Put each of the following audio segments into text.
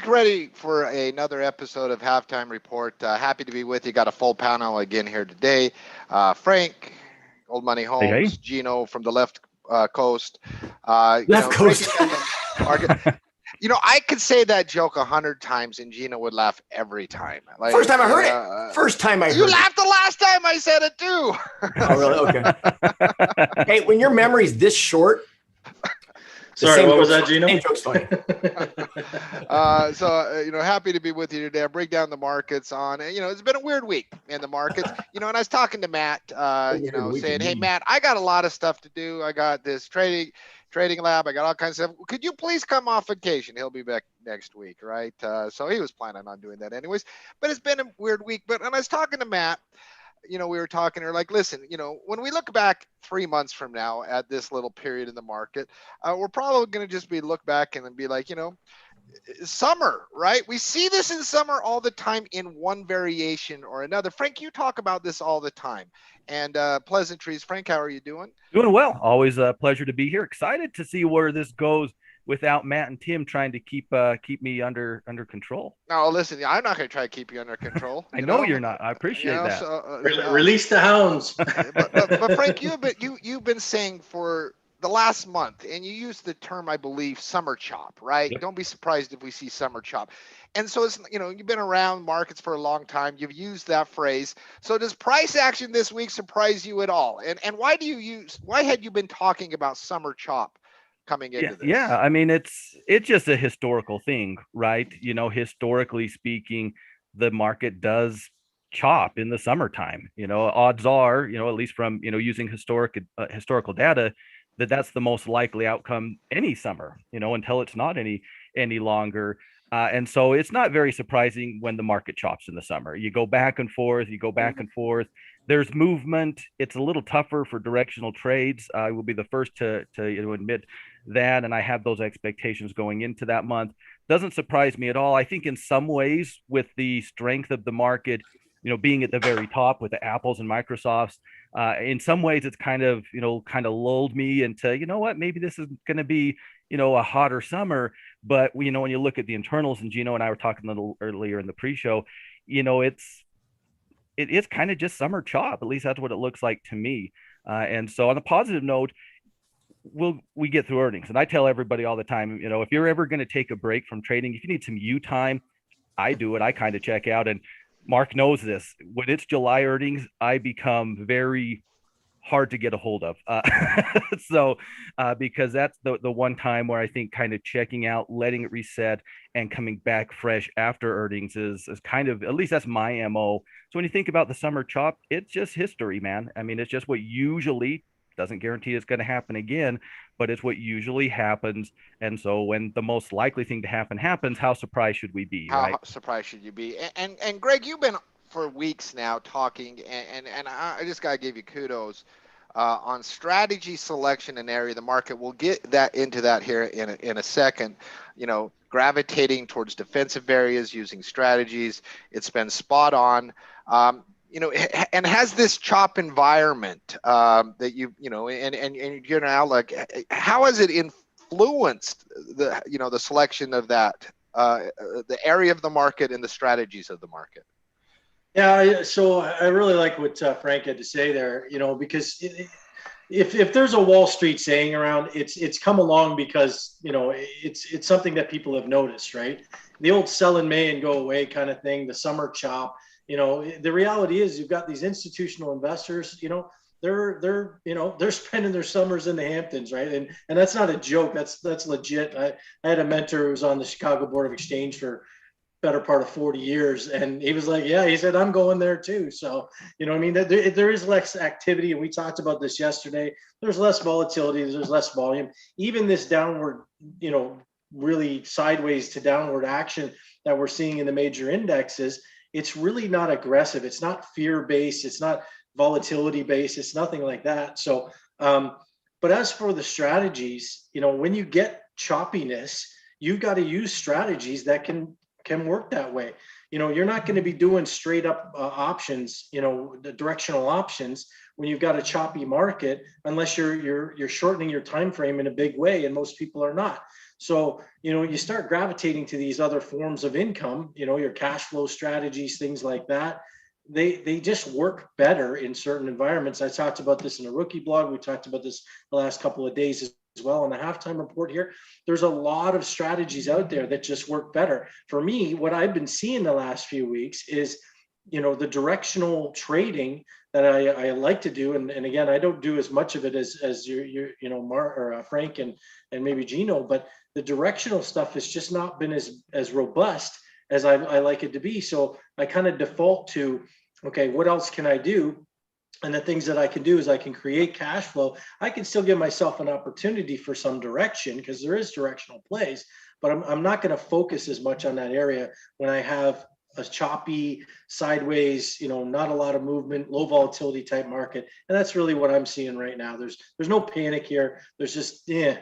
back ready for another episode of Halftime Report. Happy to be with you. Got a full panel again here today. Frank, Old Money Hey, hey. Holmes, Gino from the left coast. Left coast. Market. I could say that joke 100 times and Gino would laugh every time. Like, First time I heard it. First time I heard it. You laughed the last time I said it too. Oh, really? Okay. Hey, when your memory's this short. Sorry, what was that, Gino? Same joke's funny. Happy to be with you today. I break down the markets on, it's been a weird week in the markets, and I was talking to Matt, saying, hey, Matt, I got a lot of stuff to do. I got this trading lab. I got all kinds of stuff. Could you please come off vacation? He'll be back next week, right? So he was planning on doing that anyways, but it's been a weird week. But when I was talking to Matt, we were talking, or like, listen, when we look back 3 months from now at this little period in the market, we're probably going to just look back and then be like, summer, right? We see this in summer all the time in one variation or another. Frank, you talk about this all the time. And pleasantries. Frank, how are you doing? Doing well. Always a pleasure to be here. Excited to see where this goes without Matt and Tim trying to keep me under control. No, listen, I'm not going to try to keep you under control. I know you're not. I appreciate that. So, release the hounds. but Frank, you've been saying for the last month, and you used the term, I believe, summer chop, right? Yep. Don't be surprised if we see summer chop. And so it's, you've been around markets for a long time. You've used that phrase. So does price action this week surprise you at all? And why had you been talking about summer chop coming into this? Yeah. I mean, it's just a historical thing, right? Historically speaking, the market does chop in the summertime. Odds are, at least from, using historical data, that's the most likely outcome any summer, until it's not any longer. And so it's not very surprising when the market chops in the summer. You go back and forth, There's movement. It's a little tougher for directional trades. I will be the first to admit that. And I have those expectations going into that month. Doesn't surprise me at all. I think in some ways, with the strength of the market, being at the very top with the Apples and Microsofts, in some ways it's kind of lulled me into, maybe this is going to be, a hotter summer. But, when you look at the internals, and Gino and I were talking a little earlier in the pre-show, it is kind of just summer chop. At least that's what it looks like to me. And so on a positive note, we get through earnings. And I tell everybody all the time, if you're ever going to take a break from trading, if you need some you time, I do it. I kind of check out. And Mark knows this. When it's July earnings, I become very hard to get a hold of. Because that's the one time where I think kind of checking out, letting it reset, and coming back fresh after earnings is kind of, at least that's my MO. So when you think about the summer chop, it's just history, man. I mean, it's just what usually, doesn't guarantee it's going to happen again, but it's what usually happens. And so when the most likely thing to happen happens, how surprised should we be? How surprised should you be? And Greg, you've been for weeks now talking, and I just got to give you kudos on strategy selection and area of the market. We'll get into that here in a second. Gravitating towards defensive areas using strategies. It's been spot on. And has this chop environment that and you're now like, how has it influenced the selection of that, the area of the market and the strategies of the market? Yeah, so I really like what Frank had to say there, because if there's a Wall Street saying around, it's come along because, it's something that people have noticed, right? The old sell in May and go away kind of thing, the summer chop. The reality is you've got these institutional investors, they're spending their summers in the Hamptons, right? And that's not a joke. That's legit. I had a mentor who was on the Chicago Board of Exchange for better part of 40 years. And he was like, yeah, he said, I'm going there too. So, there is less activity. And we talked about this yesterday. There's less volatility. There's less volume. Even this downward, really sideways to downward action that we're seeing in the major indexes, it's really not aggressive. It's not fear-based. It's not volatility-based. It's nothing like that. So, but as for the strategies, when you get choppiness, you've got to use strategies that can work that way. You're not going to be doing straight up options, the directional options when you've got a choppy market, unless you're shortening your time frame in a big way, and most people are not. So, you start gravitating to these other forms of income, your cash flow strategies, things like that. They just work better in certain environments. I talked about this in a rookie blog. We talked about this the last couple of days as well in the halftime report here. There's a lot of strategies out there that just work better. For me, what I've been seeing the last few weeks is, the directional trading that I like to do. And again, I don't do as much of it as Mark or Frank and maybe Gino, but the directional stuff has just not been as robust as I like it to be. So I kind of default to, okay, what else can I do? And the things that I can do is I can create cash flow. I can still give myself an opportunity for some direction because there is directional plays, but I'm not going to focus as much on that area when I have a choppy, sideways, not a lot of movement, low volatility type market. And that's really what I'm seeing right now. There's no panic here. There's just, I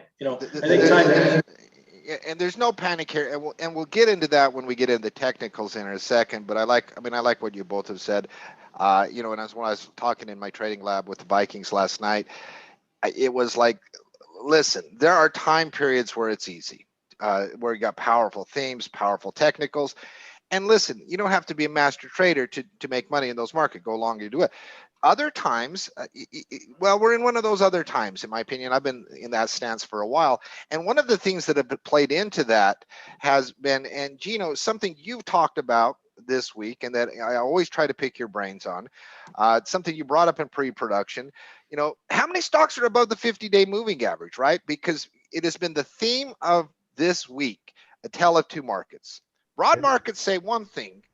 think time. And there's no panic here, and we'll get into that when we get into the technicals in a second. But I like what you both have said. And when I was talking in my trading lab with the Vikings last night, it was like, listen, there are time periods where it's easy, where you got powerful themes, powerful technicals. And listen, you don't have to be a master trader to make money in those markets. Go long, you do it. Other times, we're in one of those other times, in my opinion. I've been in that stance for a while. And one of the things that have played into that has been, and Gino, something you've talked about this week and that I always try to pick your brains on, something you brought up in pre-production, how many stocks are above the 50-day moving average, right? Because it has been the theme of this week, a tale of two markets. Broad markets say one thing,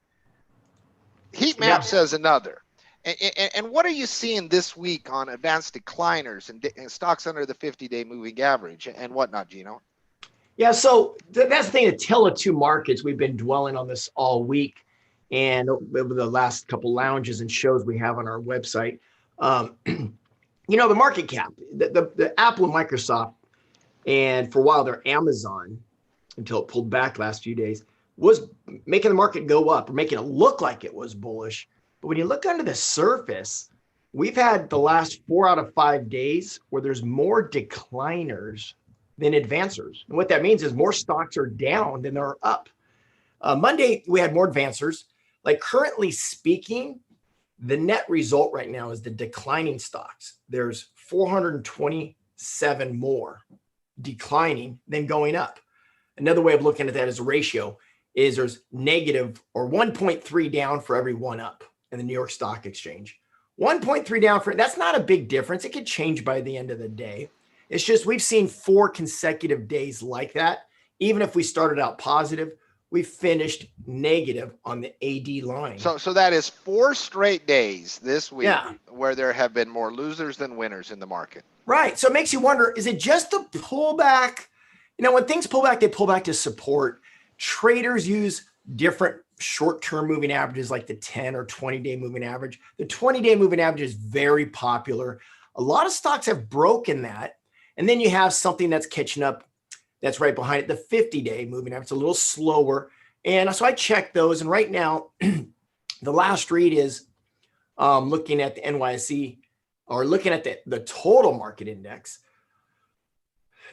heat map says another. And what are you seeing this week on advanced decliners and stocks under the 50-day moving average and whatnot, Gino? Yeah, so that's the thing, a tale of two markets. We've been dwelling on this all week and over the last couple lounges and shows we have on our website. The market cap, the Apple and Microsoft, and for a while there, Amazon, until it pulled back last few days, was making the market go up or making it look like it was bullish. But when you look under the surface, we've had the last 4 out of 5 days where there's more decliners than advancers. And what that means is more stocks are down than they're up. Monday, we had more advancers. Like currently speaking, the net result right now is the declining stocks. There's 427 more declining than going up. Another way of looking at that as a ratio is there's negative or 1.3 down for every one up in the New York Stock Exchange. 1.3 down that's not a big difference. It could change by the end of the day. It's just we've seen 4 consecutive days like that. Even if we started out positive, we finished negative on the AD line. So that is 4 straight days this week where there have been more losers than winners in the market. Right. So it makes you wonder, is it just a pullback? When things pull back, they pull back to support. Traders use different short-term moving averages like the 10 or 20-day moving average. The 20-day moving average is very popular. A lot of stocks have broken that. And then you have something that's catching up that's right behind it, the 50-day moving average. It's a little slower. And so I checked those. And right now, the last read is looking at the NYSE or looking at the total market index.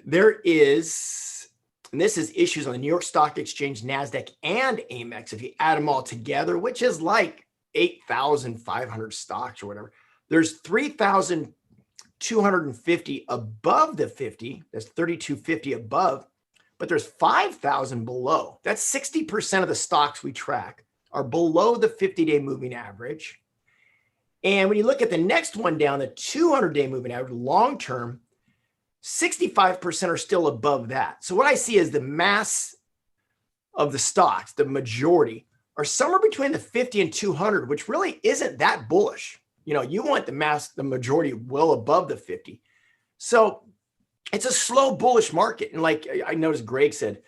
There is, and this is issues on the New York Stock Exchange, Nasdaq, and Amex. If you add them all together, which is like 8,500 stocks or whatever, there's 3,250 above the 50. That's 3,250 above, but there's 5,000 below. That's 60% of the stocks we track are below the 50-day moving average. And when you look at the next one down, the 200-day moving average, long-term, 65% are still above that. So what I see is the mass of the stocks, the majority, are somewhere between the 50 and 200, which really isn't that bullish. You want the majority well above the 50. So it's a slow bullish market. And like I noticed Greg said,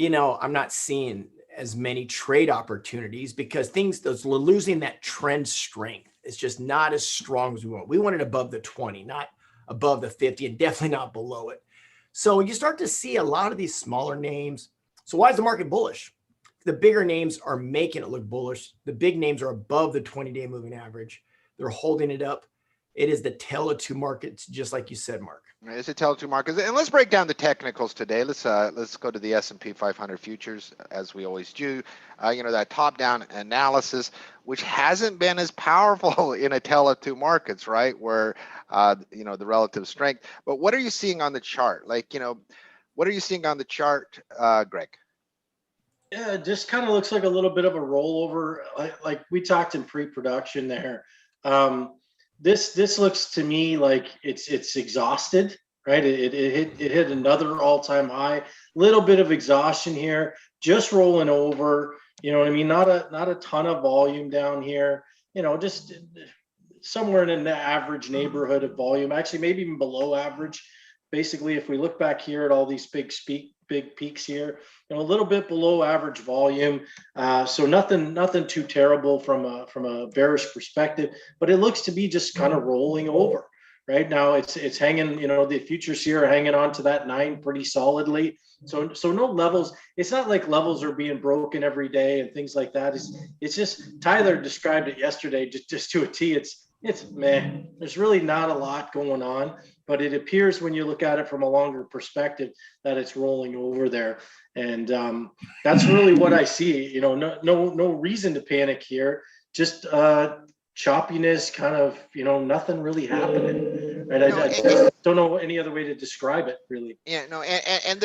I'm not seeing as many trade opportunities because we're losing that trend strength. It's just not as strong as we want. We want it above the 20, not above the 50, and definitely not below it. So you start to see a lot of these smaller names. So why is the market bullish? The bigger names are making it look bullish. The big names are above the 20-day moving average. They're holding it up. It is the tale of two markets, just like you said, Mark. It's a tale of two markets, and let's break down the technicals today. Let's go to the S&P 500 futures as we always do. That top-down analysis, which hasn't been as powerful in a tale of two markets, right? Where the relative strength. But what are you seeing on the chart? What are you seeing on the chart, Greg? Yeah, it just kind of looks like a little bit of a rollover, like we talked in pre-production there. This looks to me like it's exhausted, right? It hit another all-time high. Little bit of exhaustion here, just rolling over. You know what I mean? Not a ton of volume down here. Just somewhere in the average neighborhood of volume. Actually, maybe even below average. Basically, if we look back here at all these big peaks here, a little bit below average volume. So nothing too terrible from a bearish perspective, but it looks to be just kind of rolling over. Right now, it's hanging. The futures here are hanging on to that 9 pretty solidly. So no levels. It's not like levels are being broken every day and things like that. It's just Tyler described it yesterday just to a T. It's meh. There's really not a lot going on, but it appears when you look at it from a longer perspective that it's rolling over there, and that's really what I see. No reason to panic here. Just choppiness, kind of. Nothing really happening. Right? I just don't know any other way to describe it, really. Yeah. No. And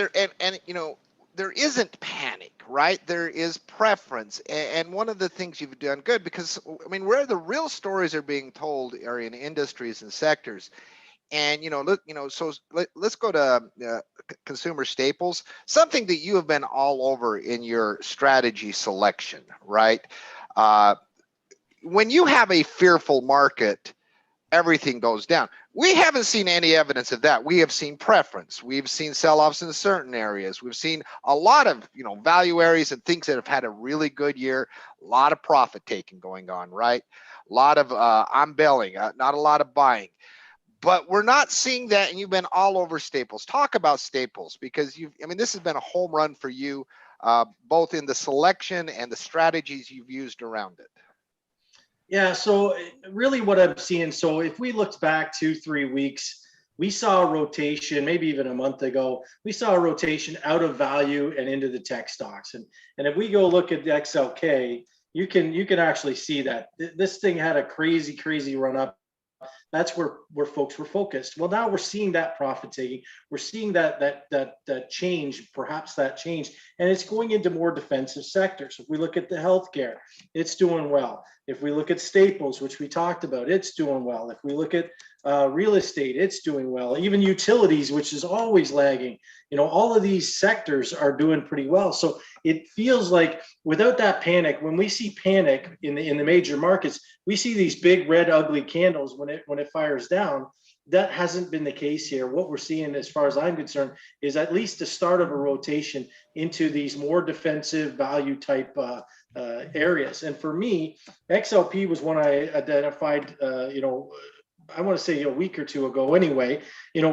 there isn't panic, right? There is preference. And one of the things you've done good, because where the real stories are being told are in industries and sectors. And so let's go to consumer staples, something that you have been all over in your strategy selection, right? When you have a fearful market, everything goes down. We haven't seen any evidence of that. We have seen preference. We've seen sell-offs in certain areas. We've seen a lot of, value areas and things that have had a really good year. A lot of profit taking going on, right? A lot of I'm belling, not a lot of buying. But we're not seeing that, and you've been all over staples. Talk about staples, because this has been a home run for you, both in the selection and the strategies you've used around it. Yeah, so really what I'm seeing, so if we looked back 2-3 weeks, we saw a rotation, maybe even a month ago, we saw a rotation out of value and into the tech stocks. And if we go look at the XLK, you can actually see that this thing had a crazy run up. That's where folks were focused. Well, now we're seeing that profit taking. We're seeing that change, perhaps that change, and it's going into more defensive sectors. If we look at the healthcare, it's doing well. If we look at staples, which we talked about, it's doing well. If we look at real estate, it's doing well. Even utilities, which is always lagging. All of these sectors are doing pretty well. So it feels like without that panic, when we see panic in the major markets, we see these big red ugly candles when it fires down. That hasn't been the case here. What we're seeing, as far as I'm concerned, is at least the start of a rotation into these more defensive value type areas. And for me, XLP was one I identified, I want to say a week or two ago anyway,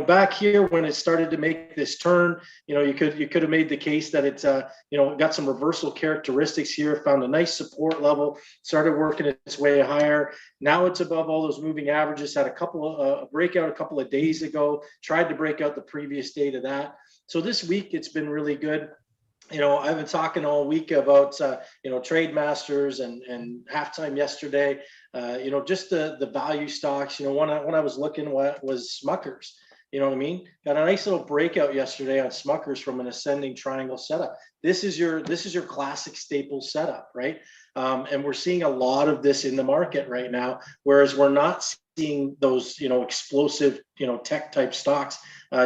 back here when it started to make this turn, you could have made the case that it's, got some reversal characteristics here, found a nice support level, started working its way higher. Now it's above all those moving averages, had a couple of breakout a couple of days ago, tried to break out the previous day to that. So this week it's been really good. I've been talking all week about, trade masters and halftime yesterday, just the value stocks. When I was looking, what was Smuckers, what I mean? Got a nice little breakout yesterday on Smuckers from an ascending triangle setup. This is your classic staple setup, right? And we're seeing a lot of this in the market right now, whereas we're not seeing those, explosive, tech type stocks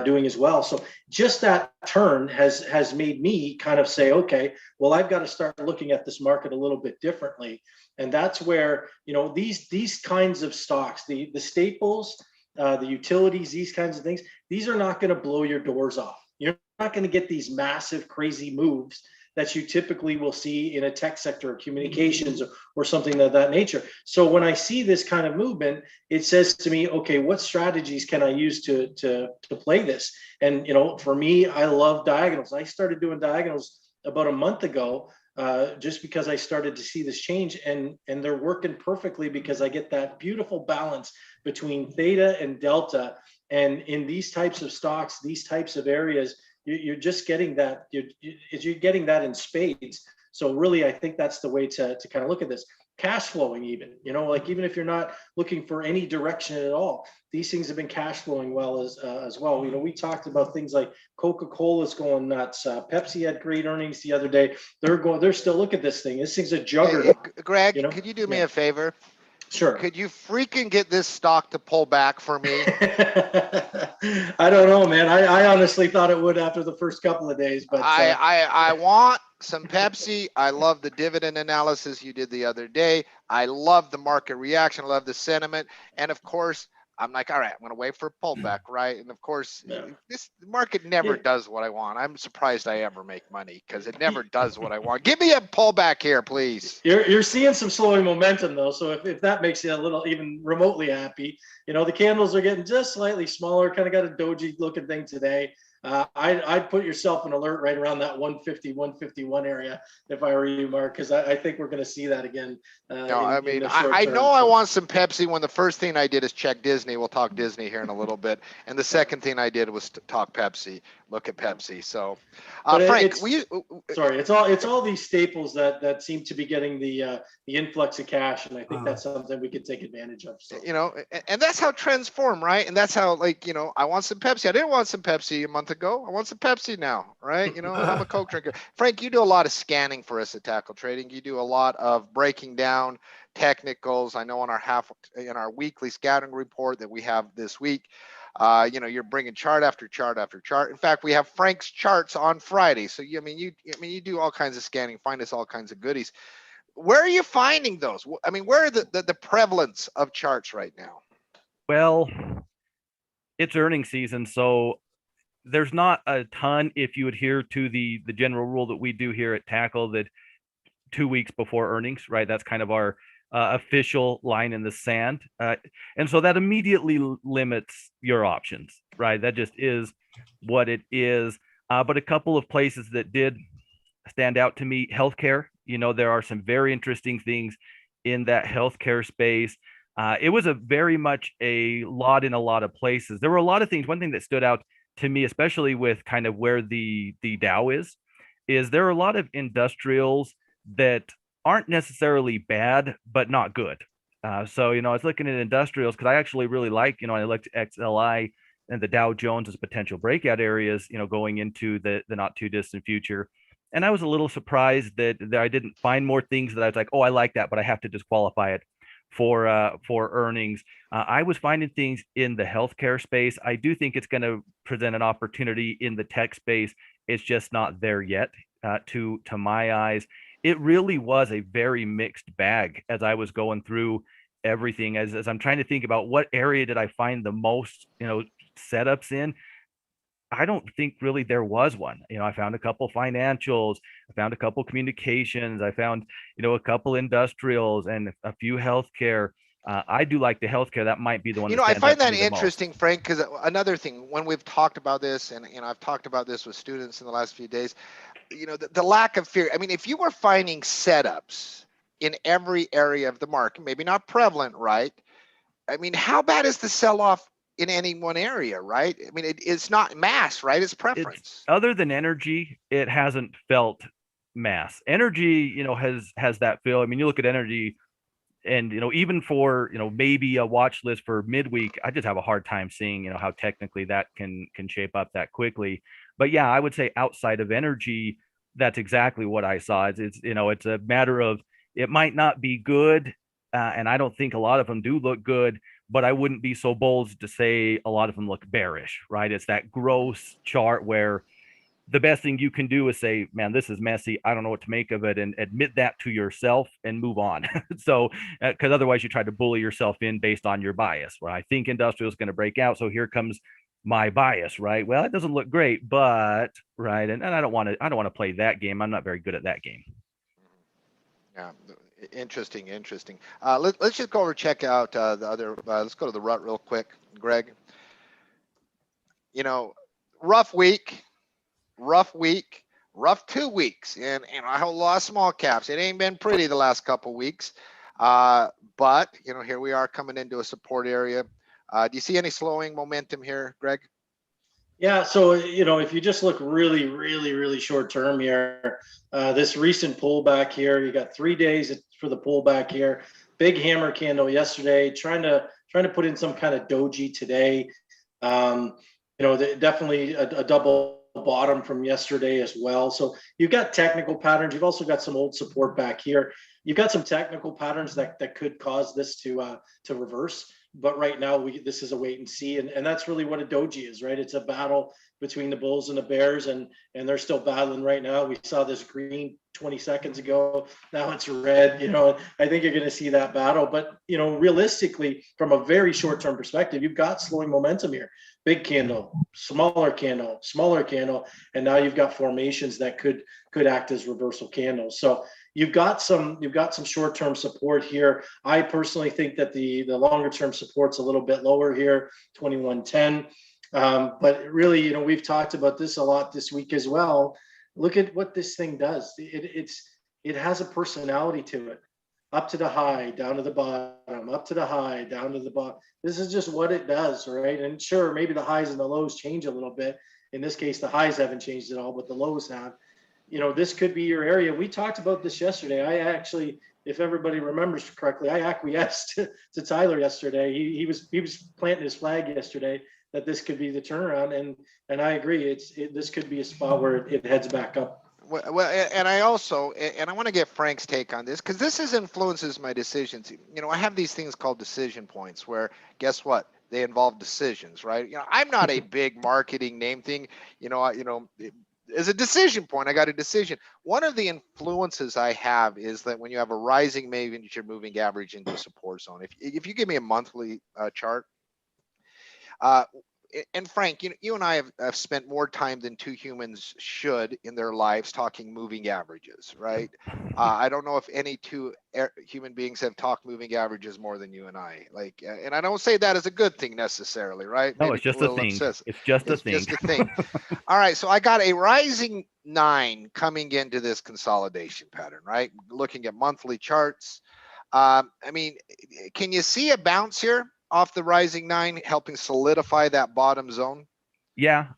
doing as well. So just that turn has made me kind of say, okay, well, I've got to start looking at this market a little bit differently. And that's where, these kinds of stocks, the staples, the utilities, these kinds of things, these are not going to blow your doors off. You're not going to get these massive, crazy moves that you typically will see in a tech sector or communications or something of that nature. So when I see this kind of movement, it says to me, okay, what strategies can I use to play this? And, for me, I love diagonals. I started doing diagonals about a month ago. just because I started to see this change, and they're working perfectly because I get that beautiful balance between theta and delta. And in these types of stocks, these types of areas, you're just getting that, you're getting that in spades. So really, I think that's the way to kind of look at this. Cash flowing, even, like even if you're not looking for any direction at all, these things have been cash flowing well as well. We talked about things like Coca-Cola's going nuts. Pepsi had great earnings the other day. They're still, look at this thing. This thing's a juggernaut. Hey, Greg, could you do me a favor? Sure. Could you freaking get this stock to pull back for me? I don't know, man. I honestly thought it would after the first couple of days, but I want some Pepsi. I love the dividend analysis you did the other day. I love the market reaction. I love the sentiment. And of course, I'm like, all right, I'm going to wait for a pullback, right? And of course, this market never does what I want. I'm surprised I ever make money because it never does what I want. Give me a pullback here, please. You're seeing some slowing momentum, though. So if that makes you a little even remotely happy, the candles are getting just slightly smaller, kind of got a doji looking thing today. I'd put yourself an alert right around that 150, 151 area if I were you, Mark, because I think we're going to see that again. I know I want some Pepsi when the first thing I did is check Disney. We'll talk Disney here in a little bit. And the second thing I did was talk Pepsi, look at Pepsi. So, Frank, it's all these staples that seem to be getting the influx of cash, and I think that's something we could take advantage of. So. And that's how trends form, right? And that's how, I want some Pepsi. I didn't want some Pepsi a month ago. I want some Pepsi now, right? I'm a Coke drinker. Frank, you do a lot of scanning for us at Tackle Trading. You do a lot of breaking down technicals. I know in our weekly scouting report that we have this week, you're bringing chart after chart after chart. In fact, we have Frank's charts on Friday. So you do all kinds of scanning, find us all kinds of goodies. Where are you finding those? I mean, where are the prevalence of charts right now? Well, it's earnings season, so there's not a ton if you adhere to the general rule that we do here at Tackle, that 2 weeks before earnings, right? That's kind of our official line in the sand. And so that immediately limits your options, right? That just is what it is. But a couple of places that did stand out to me, healthcare, there are some very interesting things in that healthcare space. It was very much a lot in a lot of places. There were a lot of things. One thing that stood out to me, especially with kind of where the Dow is there are a lot of industrials that aren't necessarily bad, but not good. So, I was looking at industrials because I actually really like, I looked at XLI and the Dow Jones as potential breakout areas, going into the not too distant future. And I was a little surprised that I didn't find more things that I was like, oh, I like that, but I have to disqualify it for earnings. I was finding things in the healthcare space. I do think it's going to present an opportunity in the tech space. It's just not there yet, to my eyes. It really was a very mixed bag as I was going through everything. As I'm trying to think about what area did I find the most, setups in. I don't think really there was one. I found a couple financials, I found a couple communications, I found, a couple industrials and a few healthcare. I do like the healthcare. That might be the one. I find that interesting, Frank, because another thing, when we've talked about this, and I've talked about this with students in the last few days, the lack of fear. I mean, if you were finding setups in every area of the market, maybe not prevalent, right? I mean, how bad is the sell-off in any one area, right? I mean, it's not mass, right? It's preference. Other than energy, it hasn't felt mass. Energy, has that feel. I mean, you look at energy and, even for, maybe a watch list for midweek, I just have a hard time seeing, how technically that can shape up that quickly. But yeah, I would say outside of energy, that's exactly what I saw. It's a matter of, it might not be good. And I don't think a lot of them do look good, but I wouldn't be so bold to say a lot of them look bearish, right? It's that gross chart where the best thing you can do is say, man, this is messy. I don't know what to make of it, and admit that to yourself and move on. So, because otherwise you try to bully yourself in based on your bias. Well, I think industrial is going to break out, so here comes my bias, right? Well, it doesn't look great, but right, and I don't want to play that game. I'm not very good at that game. Yeah. Interesting. Let's just go over check out the other. Let's go to the rut real quick, Greg. Rough week. rough 2 weeks, and I have a lot of small caps. It ain't been pretty the last couple weeks, but here we are coming into a support area. Do you see any slowing momentum here, Greg? Yeah, so if you just look really, really, really short term here, this recent pullback here, you got 3 days for the pullback here. Big hammer candle yesterday, trying to put in some kind of doji today. Definitely a double bottom from yesterday as well. So you've got technical patterns. You've also got some old support back here. You've got some technical patterns that could cause this to reverse. But right now, this is a wait and see, and that's really what a doji is, right? It's a battle between the bulls and the bears, and they're still battling right now. We saw this green 20 seconds ago. Now it's red. I think you're going to see that battle. But realistically, from a very short-term perspective, you've got slowing momentum here. Big candle, smaller candle, smaller candle, and now you've got formations that could act as reversal candles. So you've got some short-term support here. I personally think that the longer-term support's a little bit lower here, 2110. But really, we've talked about this a lot this week as well. Look at what this thing does. It has a personality to it. Up to the high, down to the bottom, up to the high, down to the bottom. This is just what it does, right? And sure, maybe the highs and the lows change a little bit. In this case, the highs haven't changed at all, but the lows have. This could be your area. We talked about this yesterday. I actually, if everybody remembers correctly, I acquiesced to Tyler yesterday. He was planting his flag yesterday that this could be the turnaround, and I agree. This could be a spot where it heads back up. Well, and I also, and I want to get Frank's take on this, because this influences my decisions. I have these things called decision points where, guess what? They involve decisions, right? I'm not a big marketing name thing. As a decision point, I got a decision. One of the influences I have is that when you have a rising major moving average into a support zone, if you give me a monthly chart, and Frank, you and I have spent more time than two humans should in their lives talking moving averages, right? I don't know if any two human beings have talked moving averages more than you and I. And I don't say that as a good thing necessarily, right? No, Maybe it's just a thing. Obsessive. It's just a thing. Just a thing. All right, so I got a rising 9 coming into this consolidation pattern, right? Looking at monthly charts. Can you see a bounce here off the rising 9 helping solidify that bottom zone? Yeah,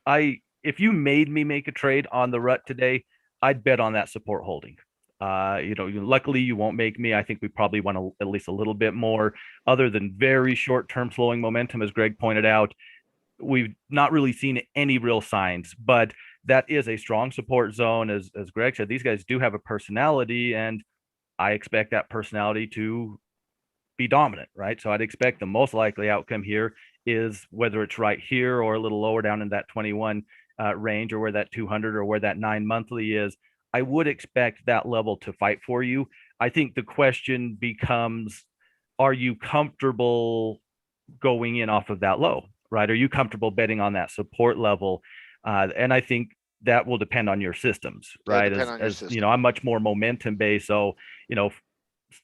if you made me make a trade on the rut today, I'd bet on that support holding. Luckily you won't make me. I think we probably want at least a little bit more, other than very short-term slowing momentum, as Greg pointed out. We've not really seen any real signs, but that is a strong support zone. As Greg said, these guys do have a personality, and I expect that personality to be dominant, right? So I'd expect the most likely outcome here is whether it's right here or a little lower down in that 21 range, or where that 200 or where that 9 monthly is. I would expect that level to fight for you. I think the question becomes, are you comfortable going in off of that low, right? Are you comfortable betting on that support level? And I think that will depend on your systems, right? I'm much more momentum based. So,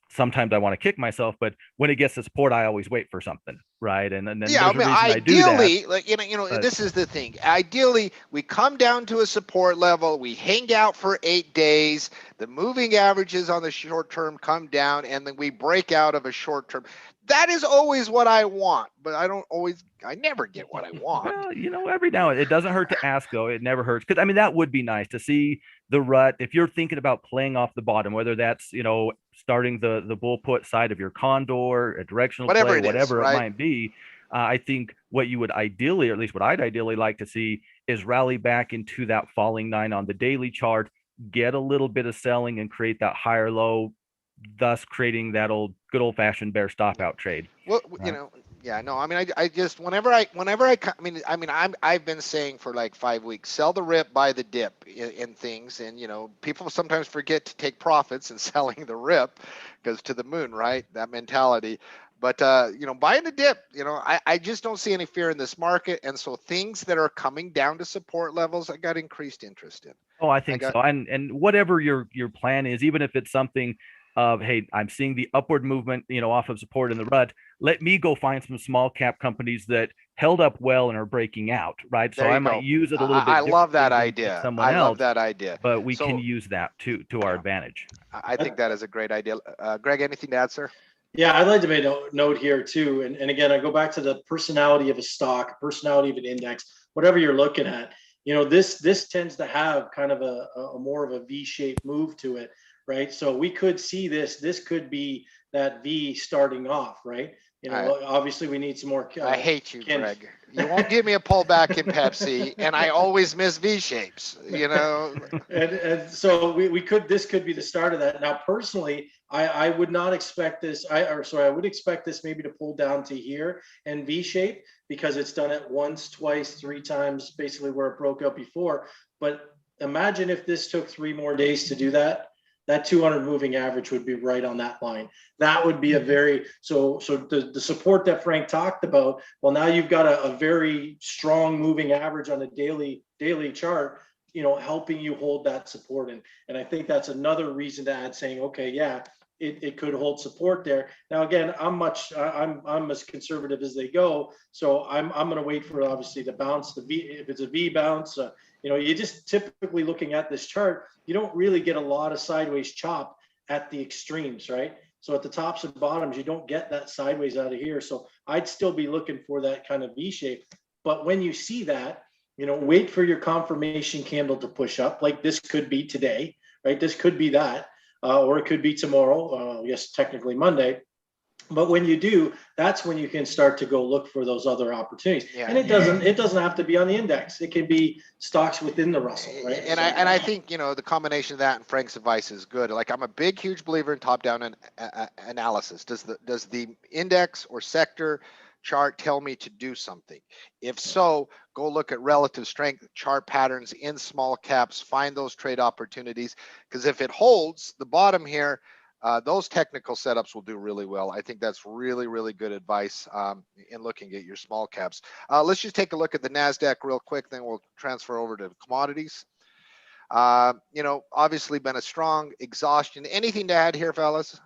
sometimes I want to kick myself, but when it gets to support, I always wait for something, right? And then ideally, this is the thing. Ideally, we come down to a support level, we hang out for 8 days, the moving averages on the short term come down, and then we break out of a short term. That is always what I want, but I never get what I want. Well, every now and then, it doesn't hurt to ask, though. It never hurts. Because, that would be nice to see the rut. If you're thinking about playing off the bottom, whether that's, starting the bull put side of your condor, a directional play, whatever it might be, I think what you would ideally, or at least what I'd ideally like to see, is rally back into that falling 9 on the daily chart, get a little bit of selling and create that higher low, thus creating that good old fashioned bear stop out trade. Well, I just I've been saying for like 5 weeks, sell the rip, buy the dip in things, and people sometimes forget to take profits in selling the rip, because to the moon, right? That mentality. But buying the dip, I just don't see any fear in this market, and so things that are coming down to support levels, I got increased interest in. Oh, I think so. And whatever your plan is, even if it's something of, hey, I'm seeing the upward movement, off of support in the rut. Let me go find some small cap companies that held up well and are breaking out, right? So I might use it a little bit. I love that differently than idea. someone I love else, that idea. but we So can use that to our advantage. I think that is a great idea. Greg, anything to add, sir? Yeah, I'd like to make a note here too. And again, I go back to the personality of a stock, personality of an index, whatever you're looking at. This tends to have kind of a more of a V-shaped move to it, right? So we could see this. This could be that V starting off, right? Obviously we need some more. I hate you, Greg. You won't give me a pullback in Pepsi, and I always miss V shapes. And so this could be the start of that. Now, personally, I would not expect this. I would expect this maybe to pull down to here and V shape, because it's done it once, twice, 3 times, basically where it broke out before. But imagine if this took 3 more days to do that. That 200 moving average would be right on that line. That would be a very, so the support that Frank talked about, well, now you've got a very strong moving average on a daily chart, helping you hold that support. And I think that's another reason to add, saying, okay, yeah, it could hold support there. Now, again, I'm as conservative as they go. So I'm going to wait for, obviously, the bounce, the V, if it's a V bounce, you just typically looking at this chart, you don't really get a lot of sideways chop at the extremes, right? So at the tops and bottoms, you don't get that sideways out of here. So I'd still be looking for that kind of V shape. But when you see that, wait for your confirmation candle to push up. Like this could be today, right? This could be that, or it could be tomorrow. Yes, technically Monday. But when you do, that's when you can start to go look for those other opportunities. Yeah. And it doesn't have to be on the index. It can be stocks within the Russell, right? And I think, the combination of that and Frank's advice is good. Like, I'm a big, huge believer in top-down analysis. Does the index or sector chart tell me to do something? If so, go look at relative strength chart patterns in small caps, find those trade opportunities, because if it holds the bottom here, those technical setups will do really well. I think that's really, really good advice in looking at your small caps. Let's just take a look at the Nasdaq real quick, then we'll transfer over to commodities. Obviously been a strong exhaustion. Anything to add here, fellas?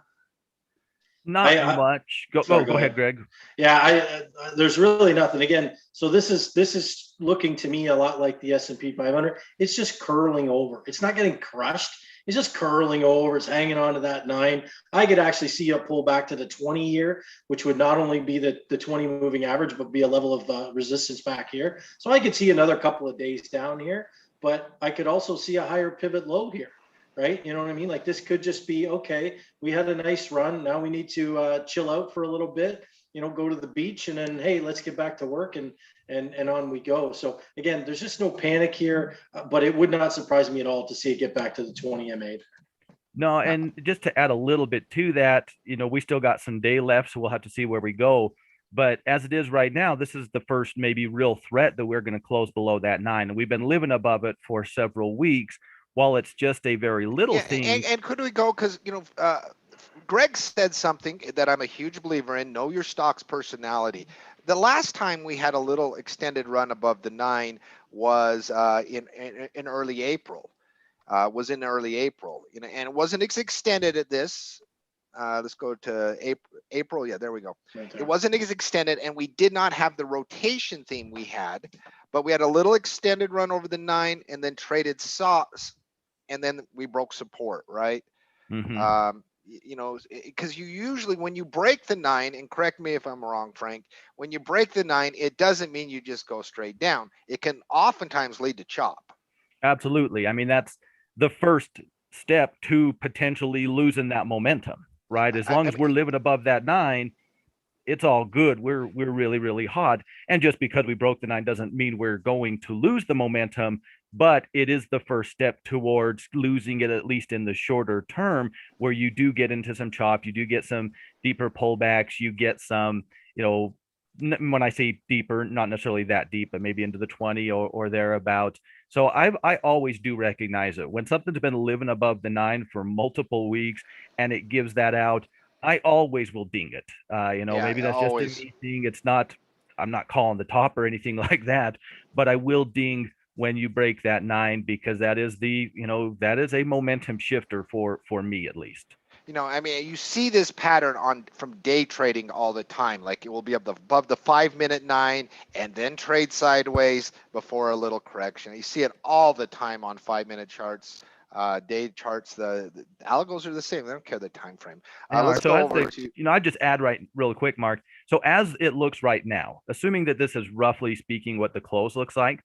Not much. Go ahead, Greg. Yeah, there's really nothing. Again, so this is looking to me a lot like the S&P 500. It's just curling over. It's not getting crushed. It's just curling over. It's hanging on to that 9. I could actually see a pull back to the 20-year, which would not only be the 20 moving average, but be a level of resistance back here. So I could see another couple of days down here, but I could also see a higher pivot low here, right? You know what I mean? Like, this could just be, okay, we had a nice run. Now we need to chill out for a little bit, go to the beach, and then, hey, let's get back to work, and on we go. So again, there's just no panic here, but it would not surprise me at all to see it get back to the 20 MA. No, and just to add a little bit to that, we still got some day left, so we'll have to see where we go. But as it is right now, this is the first maybe real threat that we're going to close below that 9. And we've been living above it for several weeks. While it's just a very little thing. And could we go, because, Greg said something that I'm a huge believer in: know your stock's personality. The last time we had a little extended run above the 9 was in early April. And it wasn't extended at this. Let's go to April. Yeah, there we go. Right there. It wasn't as extended, and we did not have the rotation theme we had, but we had a little extended run over the 9 and then traded sauce, and then we broke support, right? Mm-hmm. Because you usually, when you break the 9, and correct me if I'm wrong, Frank, when you break the 9, it doesn't mean you just go straight down. It can oftentimes lead to chop. Absolutely. I mean, that's the first step to potentially losing that momentum, right? As long as we're living above that 9, it's all good. We're really, really hot. And just because we broke the 9 doesn't mean we're going to lose the momentum, but it is the first step towards losing it, at least in the shorter term, where you do get into some chop, you do get some deeper pullbacks, you get some, when I say deeper, not necessarily that deep, but maybe into the 20 or thereabout. So I always do recognize it. When something's been living above the 9 for multiple weeks and it gives that out, I always will ding it. Maybe that's always just a me thing. It's not, I'm not calling the top or anything like that, but I will ding when you break that 9, because that is that is a momentum shifter for me, at least. you know, I mean, you see this pattern from day trading all the time. Like it will be above the 5-minute 9 and then trade sideways before a little correction. You see it all the time on 5-minute charts, day charts. The algos are the same. They don't care the time frame. Let's go over to, you know, I just add right real quick, Mark. So as it looks right now, assuming that this is roughly speaking what the close looks like,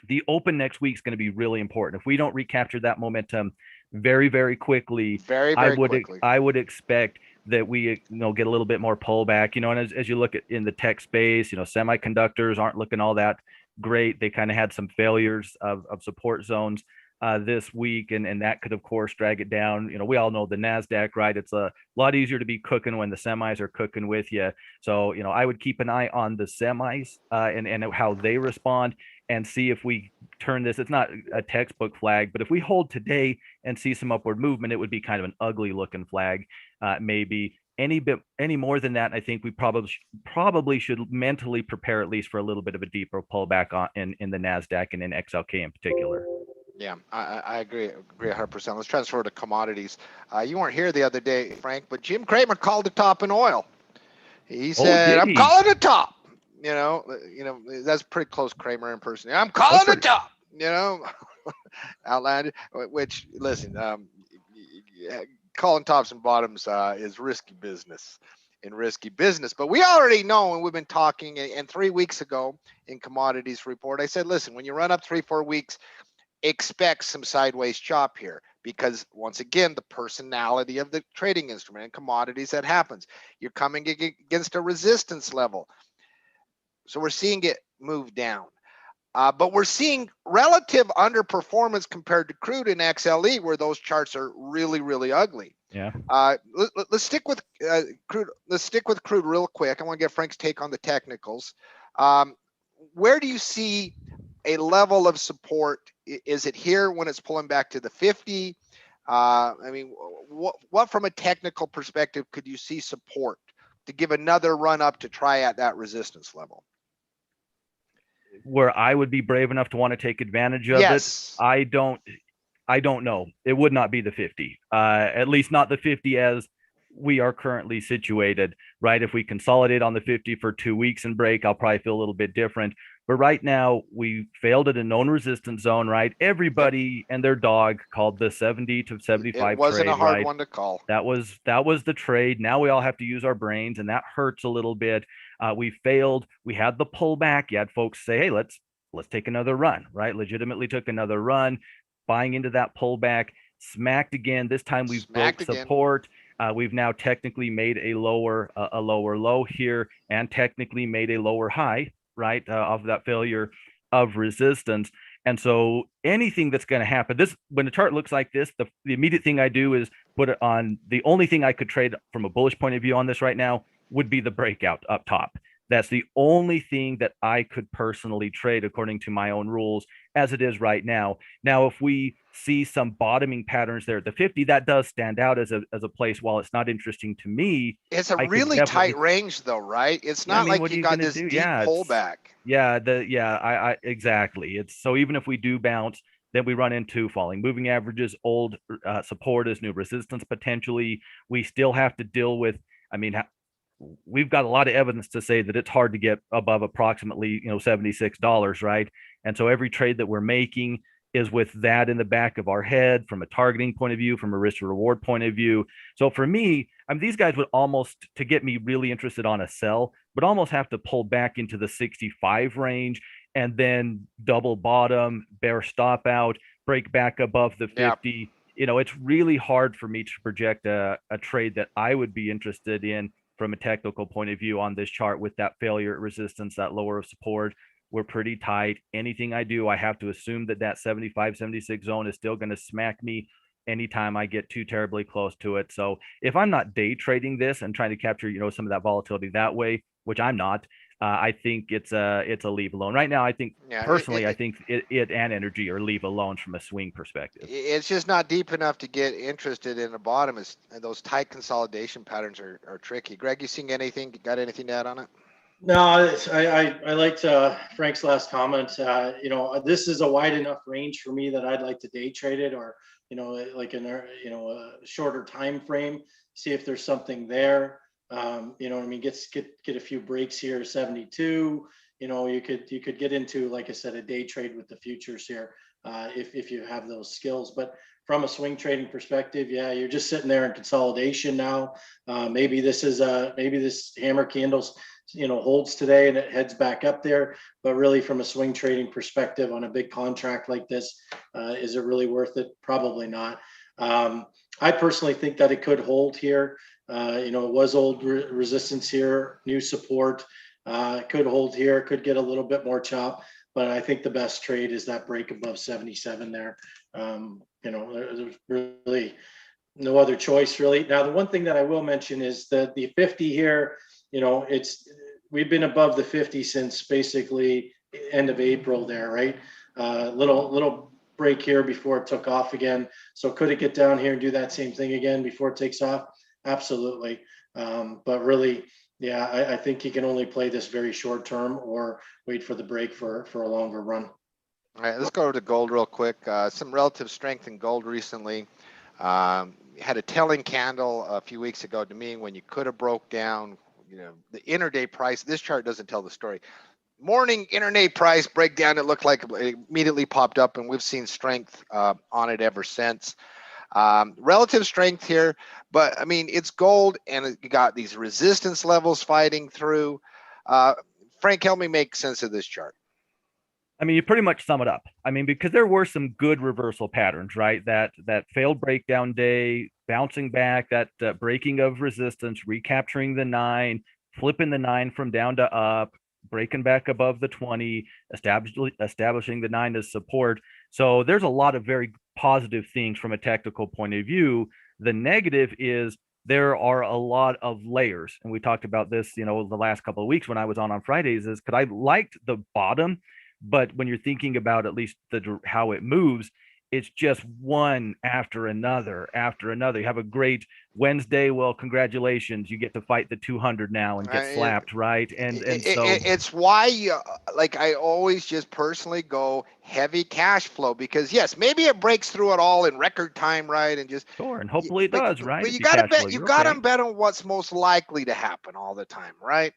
the open next week is going to be really important. If we don't recapture that momentum very, very quickly, I would expect that we, you know, get a little bit more pullback, you know, and as you look at in the tech space, you know, semiconductors aren't looking all that great. They kind of had some failures of support zones this week, and that could, of course, drag it down. You know, we all know the Nasdaq, right? It's a lot easier to be cooking when the semis are cooking with you. So, you know, I would keep an eye on the semis and how they respond, and see if we turn this. It's not a textbook flag, but if we hold today and see some upward movement, it would be kind of an ugly looking flag. Maybe any more than that, I think we probably should mentally prepare at least for a little bit of a deeper pullback in the Nasdaq and in XLK in particular. Yeah, I agree 100%. Let's transfer to commodities. You weren't here the other day, Frank, but Jim Cramer called the top in oil. He said, "I'm calling the top." You know, that's pretty close Cramer impersonation. I'm calling the top. You know, outlandish. Which, listen, calling tops and bottoms is risky business. But we already know, and we've been talking. And 3 weeks ago in commodities report, I said, listen, when you run up 3-4 weeks, expect some sideways chop here, because once again, the personality of the trading instrument and commodities, that happens. You're coming against a resistance level. So we're seeing it move down. But we're seeing relative underperformance compared to crude and XLE, where those charts are really, really ugly. Yeah. Let's stick with crude. Let's stick with crude real quick. I want to get Frank's take on the technicals. Where do you see a level of support? Is it here when it's pulling back to the 50? I mean, what from a technical perspective could you see support to give another run up to try at that resistance level? Where I would be brave enough to want to take advantage of it, I don't know. It would not be the 50, at least not the 50 as we are currently situated, right? If we consolidate on the 50 for 2 weeks and break, I'll probably feel a little bit different. But right now, we failed at a known resistance zone, right? Everybody and their dog called the 70 to 75 It wasn't trade, a hard right? one to call. That was the trade. Now we all have to use our brains, and that hurts a little bit. We failed. We had the pullback. You had folks say, hey, let's take another run, right? Legitimately took another run, buying into that pullback, smacked again. This time we've broke support. We've now technically made a lower low here, and technically made a lower high, right, off of that failure of resistance. And so anything that's going to happen, when the chart looks like this, the immediate thing I do is put it on. The only thing I could trade from a bullish point of view on this right now would be the breakout up top. That's the only thing that I could personally trade according to my own rules as it is right now. Now, if we see some bottoming patterns there at the 50, that does stand out as a place. While it's not interesting to me, it's a really tight range though, right? It's not like you got this deep pullback. I exactly. It's so even if we do bounce, then we run into falling moving averages, old support as new resistance potentially. We still have to deal with, I mean, we've got a lot of evidence to say that it's hard to get above approximately, $76, right? And so every trade that we're making is with that in the back of our head from a targeting point of view, from a risk to reward point of view. So for me, these guys would almost, to get me really interested on a sell, would almost have to pull back into the 65 range and then double bottom, bear stop out, break back above the 50. Yep. It's really hard for me to project a trade that I would be interested in from a technical point of view on this chart with that failure at resistance, that lower of support. We're pretty tight. Anything I do, I have to assume that 75, 76 zone is still going to smack me anytime I get too terribly close to it. So if I'm not day trading this and trying to capture, some of that volatility that way, which I'm not, I think it's a leave alone. Right now, I think personally, I think it and energy are leave alone from a swing perspective. It's just not deep enough to get interested in the bottom. Those tight consolidation patterns are tricky. Greg, you seeing anything? Got anything to add on it? No, I liked Frank's last comment. This is a wide enough range for me that I'd like to day trade it, or like in a, a shorter time frame, see if there's something there. You know what I mean? Get a few breaks here, 72. You could get into, like I said, a day trade with the futures here, if you have those skills. But from a swing trading perspective, yeah, you're just sitting there in consolidation now. Maybe this hammer candles, holds today and it heads back up there. But really, from a swing trading perspective on a big contract like this, is it really worth it? Probably not. I personally think that it could hold here. It was old resistance here, new support. Could hold here, could get a little bit more chop, but I think the best trade is that break above 77 there. There's really no other choice really. Now, the one thing that I will mention is that the 50 here, we've been above the 50 since basically end of April there, right? Little break here before it took off again. So could it get down here and do that same thing again before it takes off? Absolutely. But really, yeah, I think you can only play this very short term or wait for the break for a longer run. All right, let's go to gold real quick. Some relative strength in gold recently. Had a telling candle a few weeks ago to me when you could have broke down, the intraday price. This chart doesn't tell the story. Morning interday price breakdown, it looked like it immediately popped up, and we've seen strength on it ever since. Relative strength here, but I mean, it's gold and you got these resistance levels fighting through. Frank, help me make sense of this chart. I mean, you pretty much sum it up. I mean, because there were some good reversal patterns, right? That failed breakdown day, bouncing back, that breaking of resistance, recapturing the 9, flipping the 9 from down to up, breaking back above the 20, establishing the 9 as support. So there's a lot of very positive things from a technical point of view. The negative is there are a lot of layers. And we talked about this, the last couple of weeks when I was on Fridays, is because I liked the bottom. But when you're thinking about at least how it moves, it's just one after another. You have a great Wednesday. Well, congratulations. You get to fight the 200 now and get slapped, right? And so it's why I always just personally go heavy cash flow, because yes, maybe it breaks through it all in record time, right? And just sure, and hopefully it does, right? But you got to bet. You got to bet on what's most likely to happen all the time, right?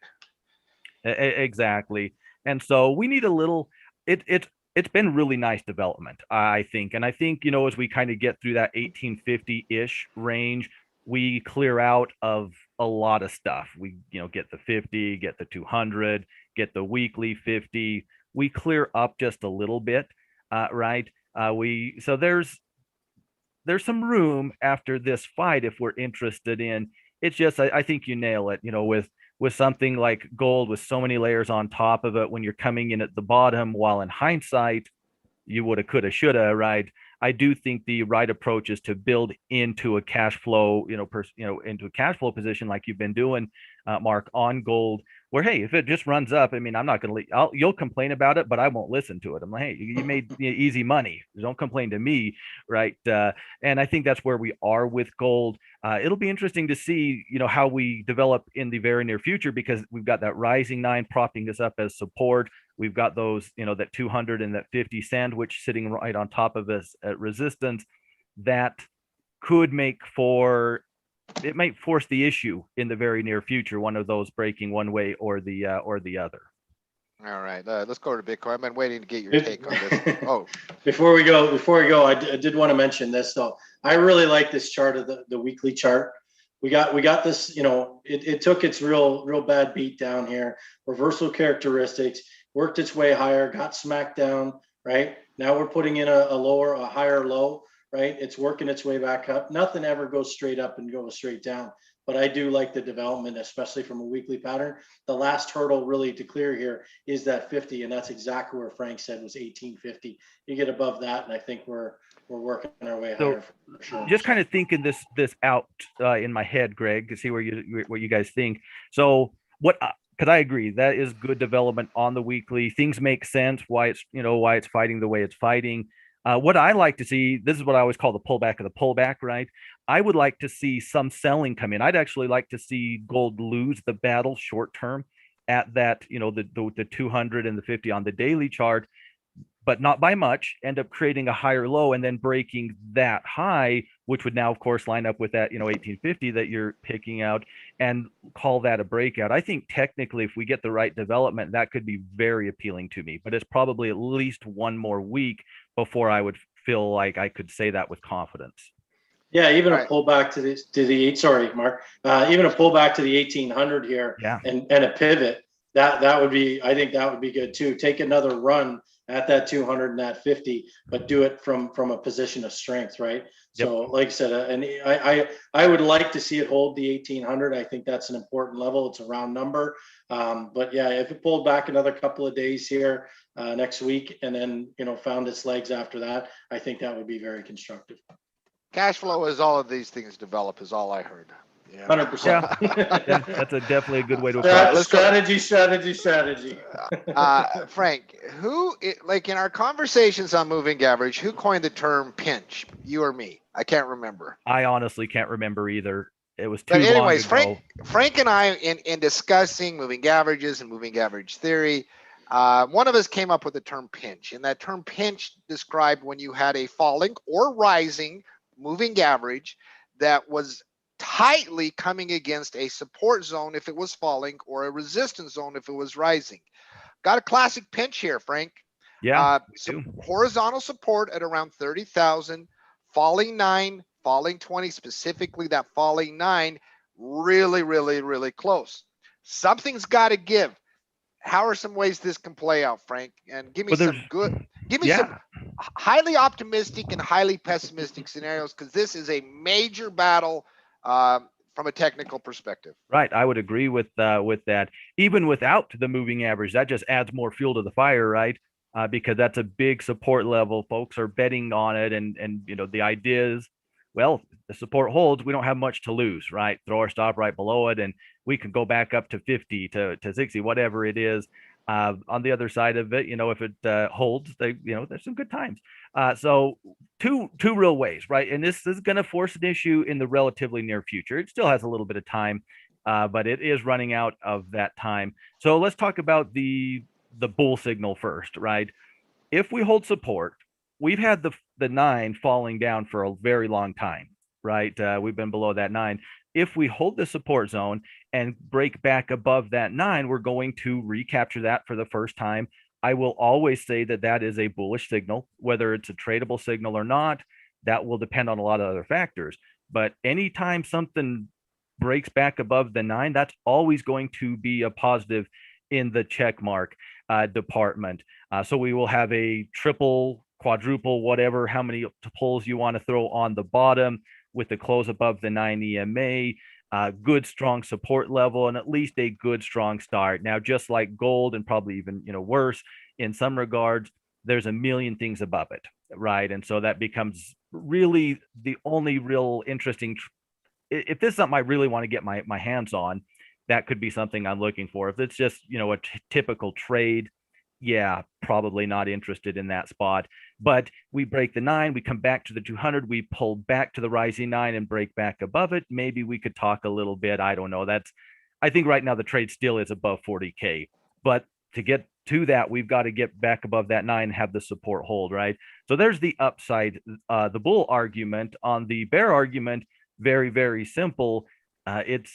Exactly. And so we need a little. It's been really nice development, I think. And I think, as we kind of get through that 1850-ish range, we clear out of a lot of stuff. We, get the 50, get the 200, get the weekly 50. We clear up just a little bit, right? So there's some room after this fight if we're interested in. It's just, I think you nail it, with something like gold with so many layers on top of it when you're coming in at the bottom, while in hindsight, you woulda, coulda, shoulda, right? I do think the right approach is to build into a cash flow, into a cash flow position like you've been doing, Mark, on gold, where, hey, if it just runs up, I mean, I'm not going to, you'll complain about it, but I won't listen to it. I'm like, hey, you made easy money. Don't complain to me, right? And I think that's where we are with gold. It'll be interesting to see, how we develop in the very near future, because we've got that rising 9 propping us up as support. We've got those, that 200 and that 50 sandwich sitting right on top of us at resistance. That could it might force the issue in the very near future, one of those breaking one way or the other. All right, let's go to Bitcoin. I've been waiting to get your take on this. Oh, before we go, I did want to mention this though. I really like this chart of the weekly chart. We got this, it took its real bad beat down here. Reversal characteristics, worked its way higher, got smacked down, right? Now we're putting in a higher low, right? It's working its way back up. Nothing ever goes straight up and goes straight down. But I do like the development, especially from a weekly pattern. The last hurdle really to clear here is that 50, and that's exactly where Frank said was 1850. You get above that, and I think we're working our way higher for sure. Just kind of thinking this out in my head, Greg, to see what you guys think. So because I agree, that is good development on the weekly. Things make sense why it's fighting the way it's fighting. What I like to see, this is what I always call the pullback of the pullback, right? I would like to see some selling come in. I'd actually like to see gold lose the battle short term at that, the 200 and the 50 on the daily chart. but not by much, end up creating a higher low and then breaking that high, which would now, of course, line up with that, 1850 that you're picking out, and call that a breakout. I think technically, if we get the right development, that could be very appealing to me, but it's probably at least one more week before I would feel like I could say that with confidence. Yeah, even a pullback to the sorry, Mark. Even a pullback to the 1800 here, and a pivot. That would be, I think that would be good too. Take another run at that 200 and that 50, but do it from a position of strength, right? Yep. So, like I said, and I would like to see it hold the 1800. I think that's an important level. It's a round number, but yeah, if it pulled back another couple of days here next week, and then found its legs after that, I think that would be very constructive. Cash flow as all of these things develop is all I heard. 100%. Yeah, that's definitely a good way to apply it. Strategy. Frank, like in our conversations on moving average, who coined the term pinch? You or me? I can't remember. I honestly can't remember either. It was too long ago. But anyways, Frank and I, in discussing moving averages and moving average theory, one of us came up with the term pinch, and that term pinch described when you had a falling or rising moving average that was tightly coming against a support zone if it was falling, or a resistance zone if it was rising. Got a classic pinch here, Frank. Yeah. Horizontal support at around 30,000, falling 9, falling 20, specifically that falling 9, really, really, really close. Something's got to give. How are some ways this can play out, Frank? And give me some highly optimistic and highly pessimistic scenarios, because this is a major battle from a technical perspective. Right. I would agree with that. Even without the moving average, that just adds more fuel to the fire, right? Because that's a big support level. Folks are betting on it. And the idea is, well, the support holds, we don't have much to lose, right? Throw our stop right below it, and we can go back up to 50 to 60, whatever it is. On the other side of it, if it holds, there's some good times. So two real ways, right? And this is going to force an issue in the relatively near future. It still has a little bit of time, but it is running out of that time. So let's talk about the bull signal first, right? If we hold support, we've had the 9 falling down for a very long time, right? We've been below that 9. If we hold the support zone and break back above that 9, we're going to recapture that for the first time. I will always say that is a bullish signal, whether it's a tradable signal or not. That will depend on a lot of other factors. But anytime something breaks back above the 9, that's always going to be a positive in the check mark department. So we will have a triple, quadruple, whatever, how many pulls you want to throw on the bottom, with the close above the 9 EMA, good strong support level, and at least a good strong start. Now, just like gold, and probably even worse in some regards, there's a million things above it, right? And so that becomes really the only real interesting. If this is something I really want to get my hands on, that could be something I'm looking for. If it's just a typical trade, yeah, probably not interested in that spot. But we break the 9, we come back to the 200, we pull back to the rising 9 and break back above it. Maybe we could talk a little bit. I don't know. I think right now the trade still is above 40K. But to get to that, we've got to get back above that 9 and have the support hold, right? So there's the upside, the bull argument. On the bear argument, very, very simple. It's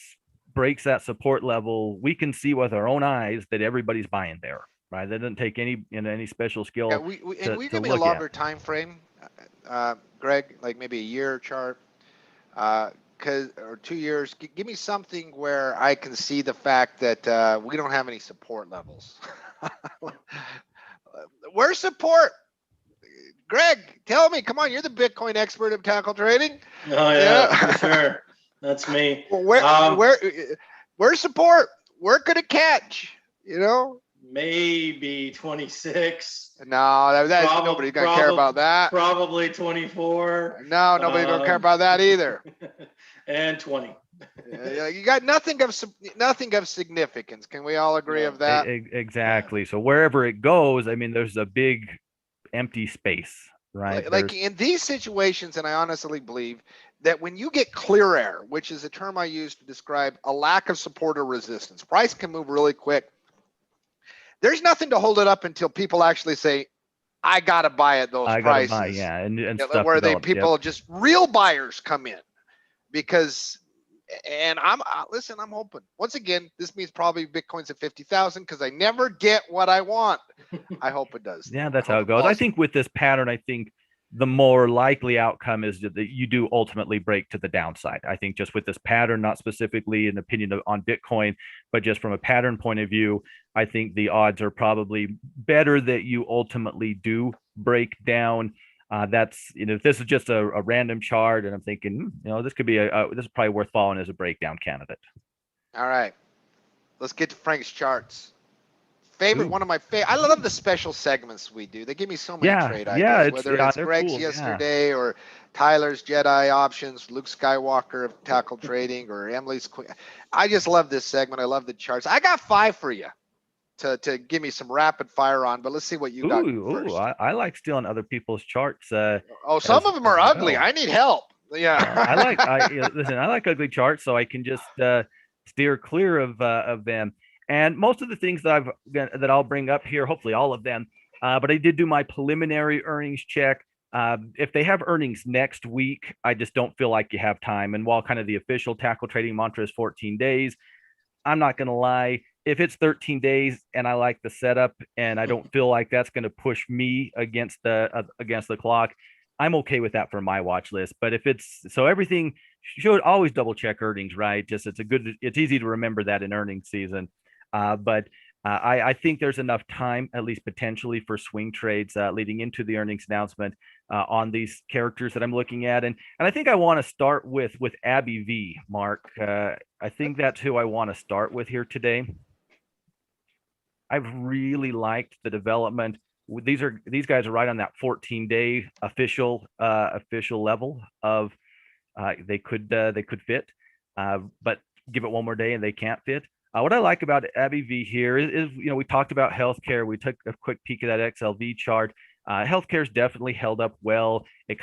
breaks that support level. We can see with our own eyes that everybody's buying there. Right, that doesn't take any special skill. Yeah, we give me a longer time frame, Greg, like maybe a year chart, or 2 years. Give me something where I can see the fact that we don't have any support levels. Where's support? Greg, tell me. Come on, you're the Bitcoin expert of tackle trading. Oh yeah, for sure. That's me. Well, where's support? Where could it catch? Maybe 26. No, nobody's gonna care about that. Probably 24. No, nobody's gonna care about that either. And 20. You got nothing of significance. Can we all agree of that? Exactly. So wherever it goes, there's a big empty space, right? Like in these situations, and I honestly believe that when you get clear air, which is a term I use to describe a lack of support or resistance, price can move really quick. There's nothing to hold it up until people actually say, I gotta buy at those prices. Yeah, and stuff where develops, people just real buyers come in, because, and listen, I'm hoping once again this means probably Bitcoin's at 50,000 because I never get what I want. I hope it does. Yeah, that's how it goes. I think with this pattern, I think the more likely outcome is that you do ultimately break to the downside. I think just with this pattern, not specifically an opinion on Bitcoin, but just from a pattern point of view, I think the odds are probably better that you ultimately do break down. That's, if this is just a random chart and I'm thinking, this could be this is probably worth following as a breakdown candidate. All right, let's get to Frank's charts. One of my favorite. I love the special segments we do. They give me so many trade ideas, whether it's Greg's yesterday or Tyler's Jedi options, Luke Skywalker of tackle trading, or Emily's. I just love this segment. I love the charts. I got 5 for you to give me some rapid fire on, but let's see what you got first. I like stealing other people's charts. Some of them are ugly. I need help. Yeah. Listen, I like ugly charts, so I can just steer clear of them. And most of the things that I'll bring up here, hopefully all of them, but I did do my preliminary earnings check. If they have earnings next week, I just don't feel like you have time. And while kind of the official tackle trading mantra is 14 days, I'm not going to lie. If it's 13 days and I like the setup and I don't feel like that's going to push me against the clock, I'm okay with that for my watch list. But if everything should always double check earnings, right? Just it's easy to remember that in earnings season. But I think there's enough time, at least potentially, for swing trades leading into the earnings announcement on these characters that I'm looking at. And I think I want to start with Abby V, Mark. I think that's who I want to start with here today. I've really liked the development. These guys are right on that 14-day official level of they could fit, but give it one more day and they can't fit. What I like about Abby V here is we talked about healthcare. We took a quick peek at that XLV chart. Healthcare's definitely held up well. It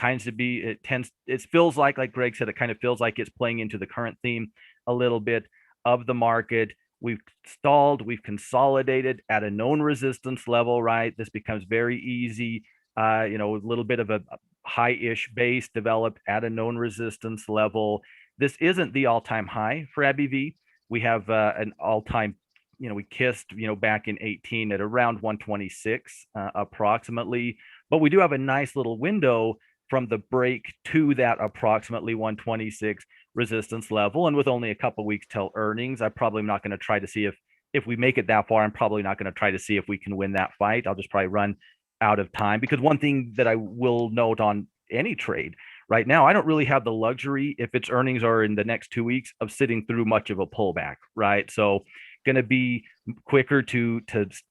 feels like Greg said, it kind of feels like it's playing into the current theme a little bit of the market. We've stalled, we've consolidated at a known resistance level, right? This becomes very easy. A little bit of a high-ish base developed at a known resistance level. This isn't the all-time high for Abby V. We have an all-time, we kissed, back in 18 at around 126 approximately. But we do have a nice little window from the break to that approximately 126 resistance level. And with only a couple weeks till earnings, I'm probably not going to try to see if we make it that far. I'm probably not going to try to see if we can win that fight. I'll just probably run out of time, because one thing that I will note on any trade right now, I don't really have the luxury, if its earnings are in the next 2 weeks, of sitting through much of a pullback, right? So going to be quicker to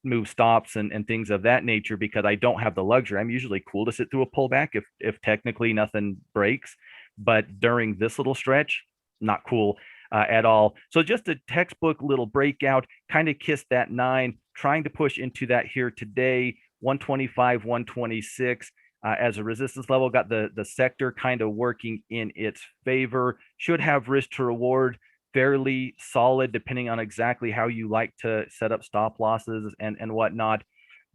move stops and things of that nature, because I don't have the luxury. I'm usually cool to sit through a pullback if technically nothing breaks, but during this little stretch, not cool at all. So just a textbook little breakout, kind of kissed that 9, trying to push into that here today, 125, 126. As a resistance level, got the sector kind of working in its favor. Should have risk to reward fairly solid, depending on exactly how you like to set up stop losses and whatnot.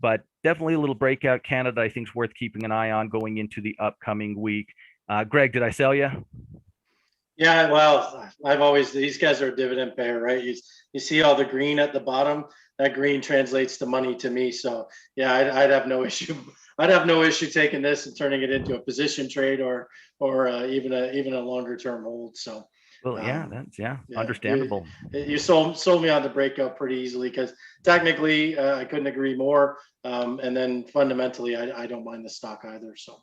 But definitely a little breakout candidate I think is worth keeping an eye on going into the upcoming week. Greg, did I sell you? Yeah, well, these guys are a dividend payer, right? You see all the green at the bottom. That green translates to money to me. So yeah, I'd have no issue. I'd have no issue taking this and turning it into a position trade or even a longer term hold. So well, that's understandable. You sold me on the breakout pretty easily, because technically I couldn't agree more. And then fundamentally, I don't mind the stock either. So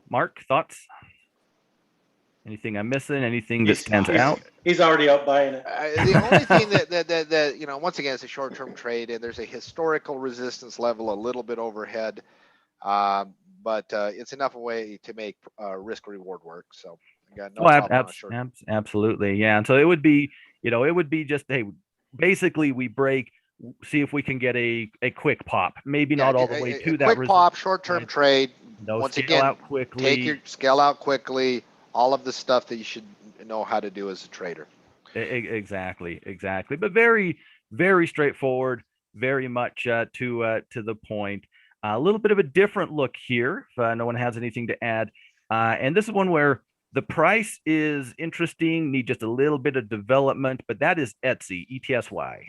Mark, thoughts? Anything I'm missing? Anything that stands out? He's already out buying it. The only thing that once again, it's a short-term trade, and there's a historical resistance level a little bit overhead, but it's enough a way to make risk-reward work. So again, absolutely, yeah. And so it would be, just, hey, basically we break, see if we can get a quick pop, maybe not all the way to that quick pop, short-term trade. Once again, scale out quickly. All of the stuff that you should know how to do as a trader. Exactly. But very, very straightforward, very much to the point. A little bit of a different look here, if no one has anything to add. And this is one where the price is interesting, need just a little bit of development, but that is Etsy, ETSY.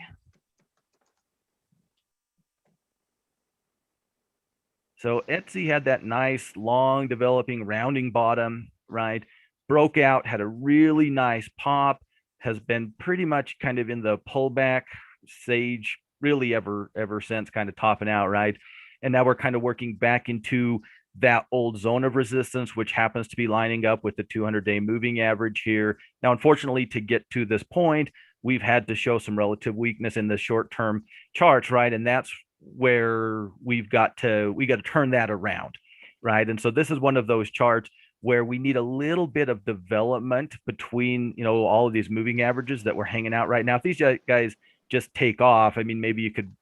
So Etsy had that nice, long developing rounding bottom, right? Broke out, had a really nice pop, has been pretty much kind of in the pullback stage really ever since, kind of topping out, right? And now we're kind of working back into that old zone of resistance, which happens to be lining up with the 200-day moving average here. Now, unfortunately, to get to this point, we've had to show some relative weakness in the short-term charts, right? And that's where we got to turn that around, right? And so this is one of those charts where we need a little bit of development between, all of these moving averages that we're hanging out right now. If these guys just take off, I mean, maybe you could,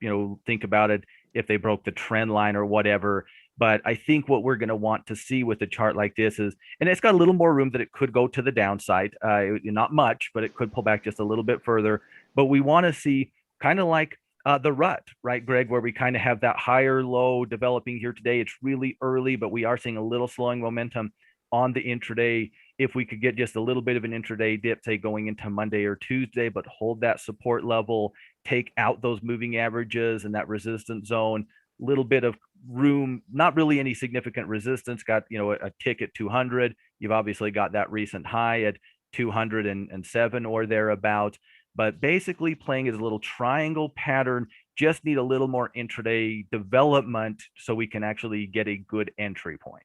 think about it if they broke the trend line or whatever. But I think what we're going to want to see with a chart like this is, and it's got a little more room that it could go to the downside, not much, but it could pull back just a little bit further. But we want to see kind of like the rut, right, Greg, where we kind of have that higher low developing here today. It's really early, but we are seeing a little slowing momentum on the intraday. If we could get just a little bit of an intraday dip, say going into Monday or Tuesday, but hold that support level, take out those moving averages and that resistance zone, little bit of room, not really any significant resistance, got, a tick at 200. You've obviously got that recent high at 207 or thereabouts. But basically playing as a little triangle pattern, just need a little more intraday development so we can actually get a good entry point.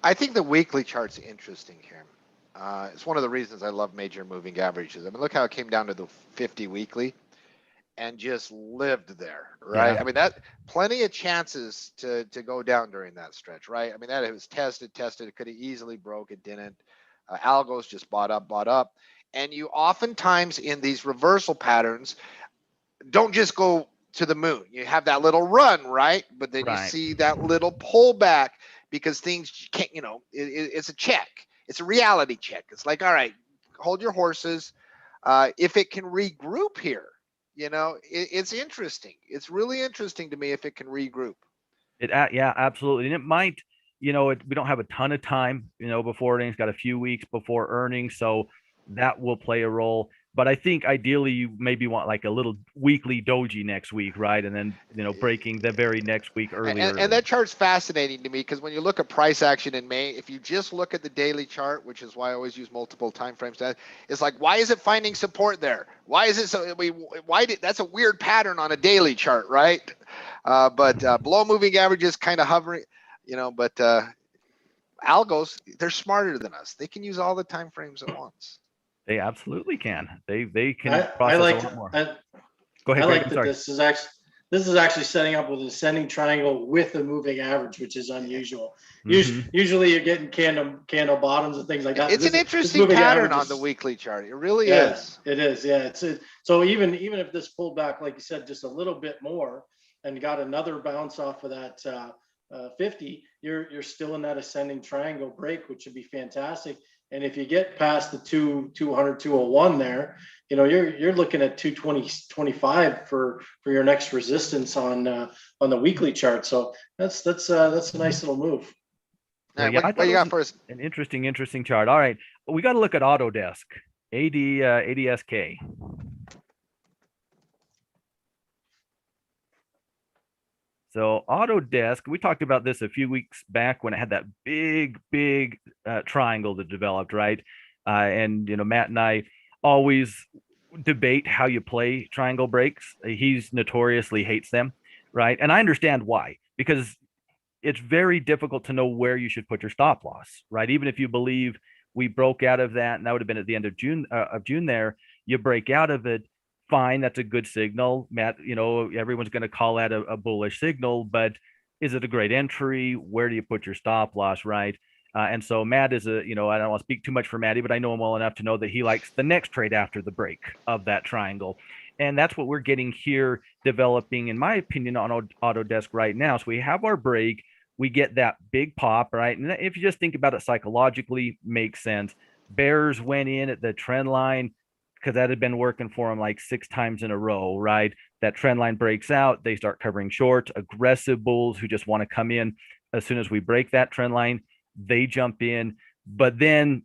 I think the weekly chart's interesting here. It's one of the reasons I love major moving averages. I mean, look how it came down to the 50 weekly and just lived there, right? Yeah. I mean, that plenty of chances to go down during that stretch, right? I mean, that it was tested. It could have easily broke. It didn't. Algos just bought up. And you oftentimes in these reversal patterns don't just go to the moon. You have that little run, right? But then you see that little pullback because things can't, it's a check. It's a reality check. It's like, all right, hold your horses. If it can regroup here, it's interesting. It's really interesting to me if it can regroup. Yeah, absolutely. And it might, we don't have a ton of time, before earnings, got a few weeks before earnings. So that will play a role. But I think ideally you maybe want like a little weekly doji next week, right? And then, breaking the very next week earlier. And that chart's fascinating to me because when you look at price action in May, if you just look at the daily chart, which is why I always use multiple time frames, it's like, why is it finding support there? Why is it so? That's a weird pattern on a daily chart, right? But below moving averages kind of hovering, but algos, they're smarter than us. They can use all the time frames at once. They absolutely can. They can process a lot more. Go ahead. I like that this is actually setting up with an ascending triangle with a moving average, which is unusual. Mm-hmm. Usually you're getting candle bottoms and things like that. It's an interesting pattern on the weekly chart. It really is. It is. Yeah. So even if this pulled back, like you said, just a little bit more and got another bounce off of that 50, you're still in that ascending triangle break, which would be fantastic. And if you get past the 200, 201 there, you're looking at 220.25 for your next resistance on the weekly chart. So that's a nice little move. All right, what you got for us? An interesting chart. All right, we got to look at Autodesk, ADSK. So Autodesk, we talked about this a few weeks back when it had that big triangle that developed, right? And Matt and I always debate how you play triangle breaks. He's notoriously hates them, right? And I understand why, because it's very difficult to know where you should put your stop loss, right? Even if you believe we broke out of that, and that would have been at the end of June there, you break out of it. Fine, that's a good signal, Matt. Everyone's going to call that a bullish signal, but is it a great entry? Where do you put your stop loss, right? And so Matt is I don't want to speak too much for Matty, but I know him well enough to know that he likes the next trade after the break of that triangle. And that's what we're getting here developing, in my opinion, on Autodesk right now. So we have our break, we get that big pop, right? And if you just think about it psychologically, makes sense. Bears went in at the trend line, because that had been working for him like 6 times in a row, right? that trend line breaks out, they start covering short. Aggressive bulls who just want to come in as soon as we break that trend line, they jump in. But then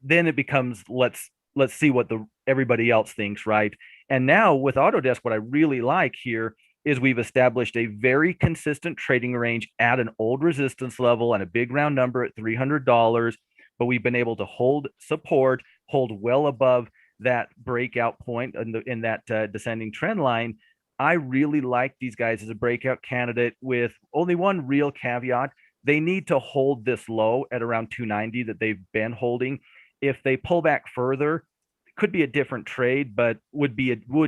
it becomes, let's see what everybody else thinks, right? And now with Autodesk, what I really like here is we've established a very consistent trading range at an old resistance level and a big round number at $300, but we've been able to hold support, hold well above that breakout point in that descending trend line. I really like these guys as a breakout candidate, with only one real caveat. They need to hold this low at around 290 that they've been holding. If they pull back further, it could be a different trade, but would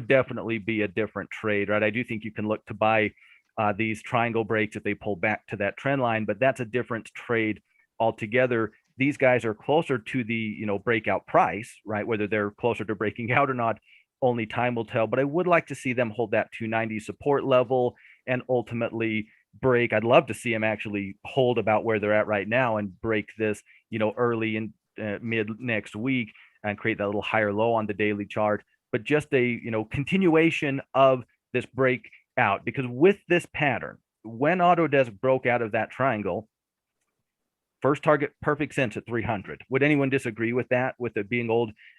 definitely be a different trade, right? I do think you can look to buy these triangle breaks if they pull back to that trend line, but that's a different trade altogether. These guys are closer to the breakout price, right? Whether they're closer to breaking out or not, only time will tell. But I would like to see them hold that 290 support level and ultimately break. I'd love to see them actually hold about where they're at right now and break this, early in mid next week and create that little higher low on the daily chart. But just a continuation of this breakout, because with this pattern, when Autodesk broke out of that triangle, first target, perfect sense at 300. Would anyone disagree with that? With it being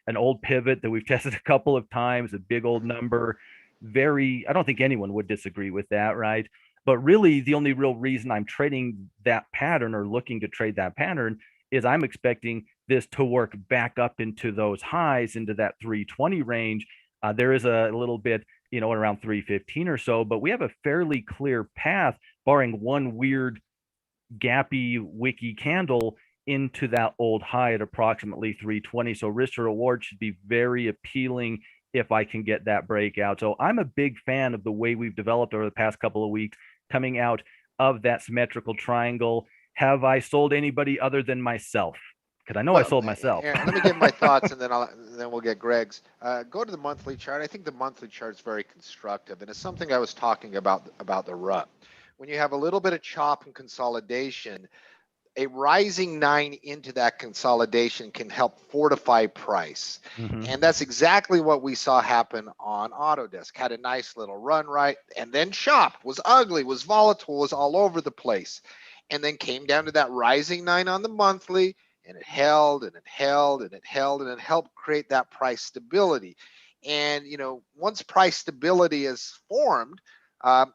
an old pivot that we've tested a couple of times, a big old number. I don't think anyone would disagree with that, right? But really, the only real reason I'm trading that pattern or looking to trade that pattern is I'm expecting this to work back up into those highs, into that 320 range. There is a little bit, around 315 or so, but we have a fairly clear path, barring one weird gappy wiki candle into that old high at approximately 320. So risk to reward should be very appealing if I can get that breakout. So I'm a big fan of the way we've developed over the past couple of weeks coming out of that symmetrical triangle. Have I sold anybody other than myself? Because I know I sold myself. Aaron, let me give my thoughts, and then we'll get Greg's. Go to the monthly chart. I think the monthly chart is very constructive, and it's something I was talking about the rut. When you have a little bit of chop and consolidation, a rising 9 into that consolidation can help fortify price. Mm-hmm. And that's exactly what we saw happen on Autodesk. Had a nice little run, right? And then chopped, was ugly, was volatile, was all over the place. And then came down to that rising 9 on the monthly, and it held and it held and it held, and it helped create that price stability. And, once price stability is formed,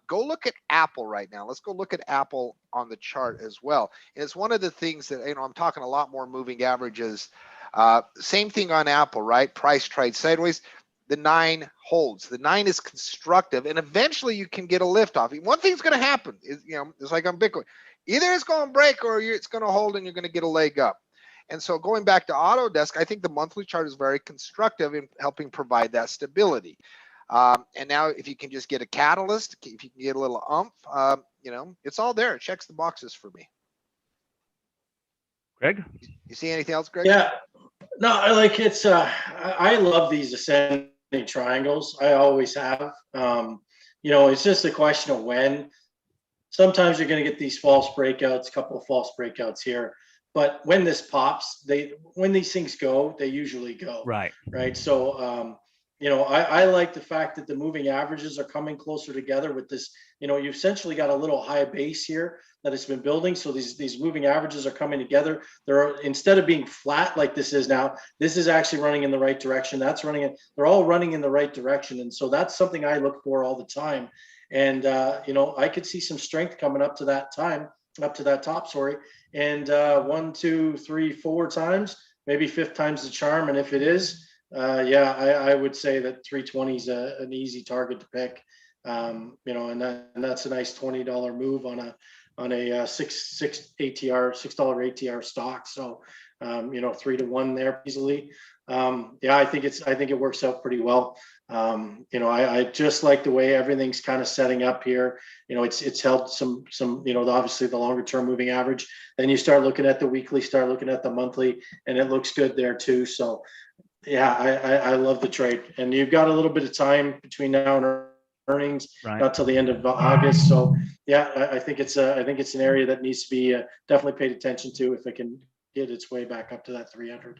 go look at Apple right now. Let's go look at Apple on the chart as well. And it's one of the things that, I'm talking a lot more moving averages. Same thing on Apple, right? Price trades sideways. The 9 holds. The 9 is constructive, and eventually you can get a lift off. One thing's going to happen is, it's like on Bitcoin. Either it's going to break or it's going to hold and you're going to get a leg up. And so going back to Autodesk, I think the monthly chart is very constructive in helping provide that stability. And now if you can just get a catalyst, if you can get a little umph, it's all there. It checks the boxes for me. Greg? You see anything else, Greg? Yeah. No, I love these ascending triangles. I always have. It's just a question of when. Sometimes you're going to get these false breakouts, a couple of false breakouts here. But when this pops, when these things go, they usually go. Right. Right. So, I like the fact that the moving averages are coming closer together with this. You've essentially got a little high base here that it's been building. So these moving averages are coming together. Instead of being flat like this is now, this is actually running in the right direction. They're all running in the right direction. And so that's something I look for all the time. And, I could see some strength coming up to that top, and 1, 2, 3, 4 times, maybe 5th time's the charm. And if it is, I would say that 320 is an easy target to pick. And that's a nice $20 move on a $6 ATR stock. So 3 to 1 there easily. I think it works out pretty well. I just like the way everything's kind of setting up here. It's held some, obviously the longer term moving average. Then you start looking at the weekly, start looking at the monthly, and it looks good there too. So I love the trade. And you've got a little bit of time between now and earnings, right, not till the end of August. So I think it's an area that needs to be definitely paid attention to if it can get its way back up to that 300.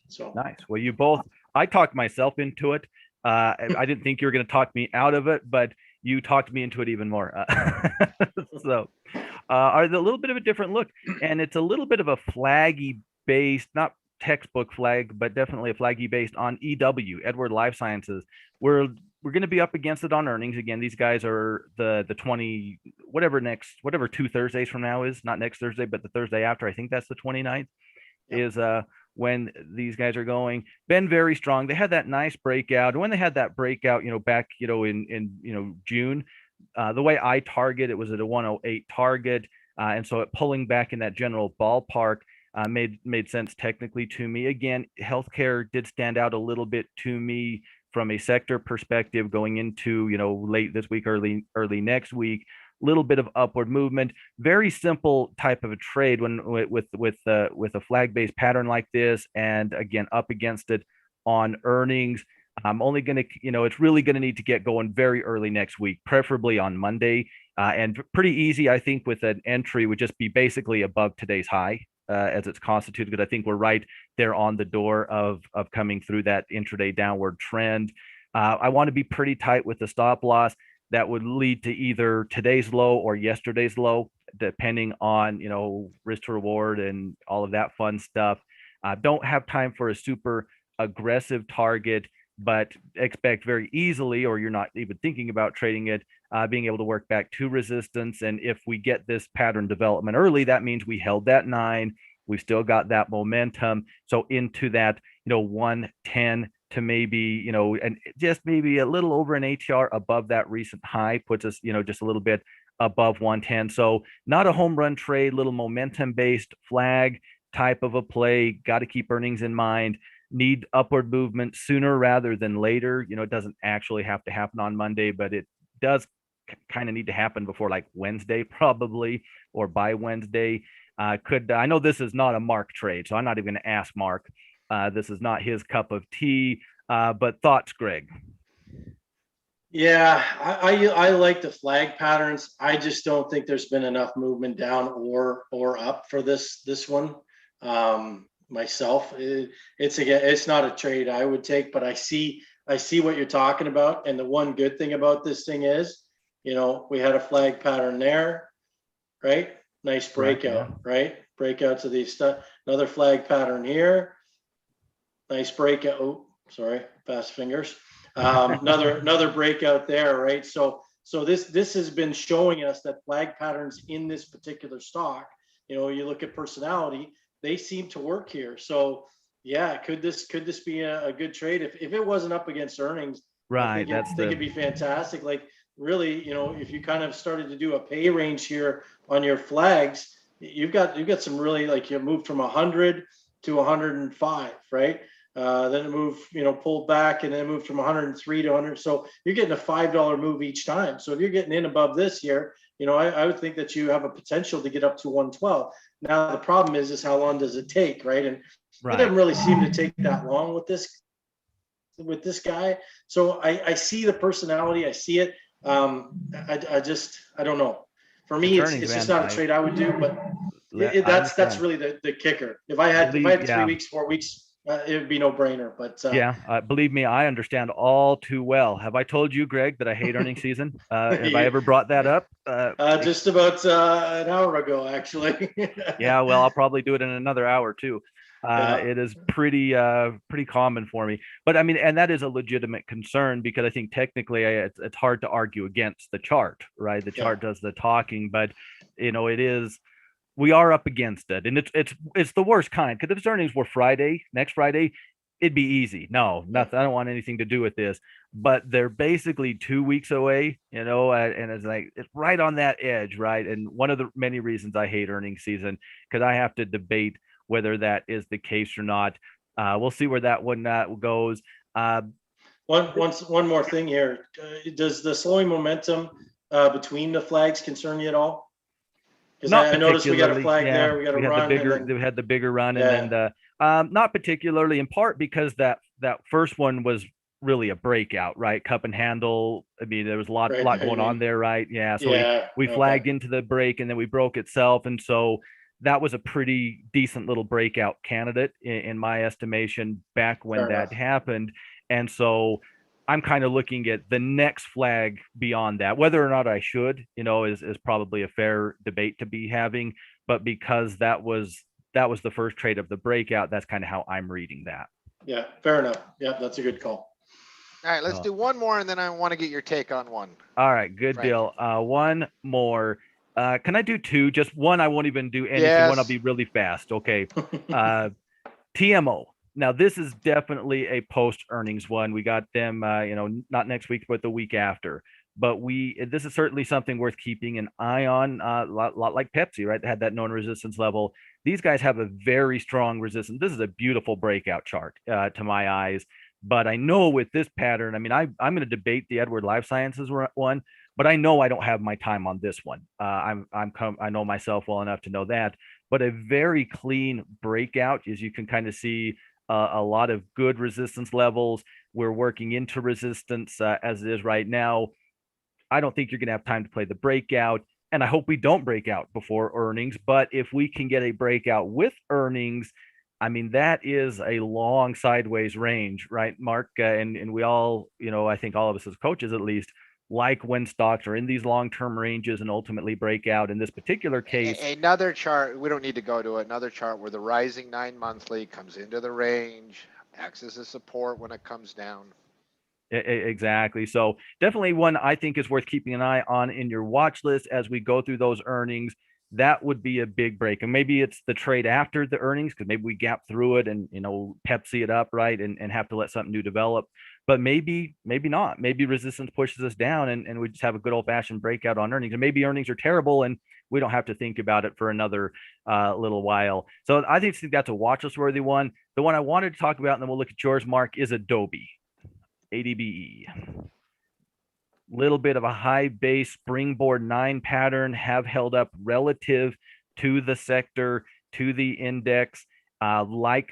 So nice. Well, I talked myself into it. I didn't think you were going to talk me out of it, but you talked me into it even more. So a little bit of a different look, and it's a little bit of a flaggy based, not textbook flag, but definitely a flaggy based on EW, Edward Life Sciences. We're going to be up against it on earnings again. These guys are the 20 whatever 2 Thursdays from now is, not next Thursday, but the Thursday after. I think that's the 29th. Yep. Is when these guys are going. Been very strong. They had that nice breakout. And when they had that breakout, back, in June, the way I target it was at a 108 target. And so it pulling back in that general ballpark made sense technically to me. Again, healthcare did stand out a little bit to me from a sector perspective going into, late this week, early next week. Little bit of upward movement, very simple type of a trade when with a flag-based pattern like this, and again up against it on earnings. I'm only going to, it's really going to need to get going very early next week, preferably on Monday, and pretty easy. I think with an entry would just be basically above today's high as it's constituted, because I think we're right there on the door of coming through that intraday downward trend. I want to be pretty tight with the stop loss. That would lead to either today's low or yesterday's low, depending on, risk to reward and all of that fun stuff. Don't have time for a super aggressive target, but expect very easily, or you're not even thinking about trading it, being able to work back to resistance. And if we get this pattern development early, that means we held that 9. We've still got that momentum. So into that, 110 to maybe, and just maybe a little over an ATR above that recent high puts us, just a little bit above 110. So not a home run trade, little momentum based flag type of a play. Got to keep earnings in mind. Need upward movement sooner rather than later. It doesn't actually have to happen on Monday, but it does kind of need to happen before like Wednesday, probably, or by Wednesday. I know this is not a Mark trade, so I'm not even going to ask Mark. This is not his cup of tea, but thoughts, Greg? Yeah, I like the flag patterns. I just don't think there's been enough movement down or up for this one. Myself, it's not a trade I would take, but I see what you're talking about. And the one good thing about this thing is, we had a flag pattern there, right? Nice breakout, right? Breakout to the another flag pattern here. Nice breakout. Oh, sorry, fast fingers. Another breakout there, right? So this has been showing us that flag patterns in this particular stock. You look at personality, they seem to work here. So yeah, could this be a good trade if it wasn't up against earnings? Right. I think it'd be fantastic. Like really, if you kind of started to do a pay range here on your flags, you've got some really, like, you moved from 100 to 105, right? Then it moved, pulled back, and then it moved from 103 to 100. So you're getting a $5 move each time. So if you're getting in above this here, I would think that you have a potential to get up to 112. Now the problem is how long does it take, right? And it doesn't really seem to take that long with this guy. So I see the personality, I see it. I don't know. For me, it's just not a trade I would do, but that's really the kicker. If I had 3 weeks, 4 weeks, it would be no brainer. But believe me, I understand all too well. Have I told you, Greg, that I hate earnings season? Have I ever brought that up? Just about an hour ago, actually. Yeah, well, I'll probably do it in another hour too. It is pretty common for me, but I mean, and that is a legitimate concern, because I think technically it's hard to argue against the chart, right? The chart does the talking, but we are up against it, and it's the worst kind, because if its earnings were next Friday, it'd be easy. No, nothing. I don't want anything to do with this, but they're basically 2 weeks away, and it's right on that edge, right? And one of the many reasons I hate earnings season, because I have to debate whether that is the case or not. We'll see where that one goes. One more thing here. Does the slowing momentum between the flags concern you at all? Because I noticed we got a flag there. We got a run. We had the bigger run, and then not particularly, in part because that first one was really a breakout, right? Cup and handle. I mean, there was a lot going on there, right? Yeah. So we flagged into the break, and then we broke itself, and so that was a pretty decent little breakout candidate in my estimation back when that happened. And so I'm kind of looking at the next flag beyond that. Whether or not I should, is probably a fair debate to be having. But because that was the first trade of the breakout, that's kind of how I'm reading that. Yeah, fair enough. Yeah, that's a good call. All right, let's do one more, and then I want to get your take on one. All right, good deal. One more. Can I do two? Just one, I won't even do anything. Yes. One, I'll be really fast. Okay. TMO. Now, this is definitely a post-earnings one. We got them, not next week, but the week after. But this is certainly something worth keeping an eye on. A lot like Pepsi, right? They had that known resistance level. These guys have a very strong resistance. This is a beautiful breakout chart to my eyes. But I know with this pattern, I mean, I'm going to debate the Edward Life Sciences one, but I know I don't have my time on this one. I know myself well enough to know that. But a very clean breakout, as you can kind of see. A lot of good resistance levels. We're working into resistance as it is right now. I don't think you're going to have time to play the breakout, and I hope we don't break out before earnings. But if we can get a breakout with earnings, I mean, that is a long sideways range, right, Mark? And we all, I think all of us as coaches at least, like when stocks are in these long-term ranges and ultimately break out. In this particular case, another chart, we don't need to go to it, another chart where the rising 9 monthly comes into the range, acts as a support when it comes down. Exactly. So definitely one I think is worth keeping an eye on in your watch list as we go through those earnings. That would be a big break. And maybe it's the trade after the earnings, because maybe we gap through it and, Pepsi it up, right, and have to let something new develop. But maybe not. Maybe resistance pushes us down and we just have a good old-fashioned breakout on earnings. And maybe earnings are terrible and we don't have to think about it for another little while. So I think that's a watch list worthy one. The one I wanted to talk about, and then we'll look at yours, Mark, is Adobe, ADBE. Little bit of a high base springboard 9 pattern, have held up relative to the sector, to the index. I like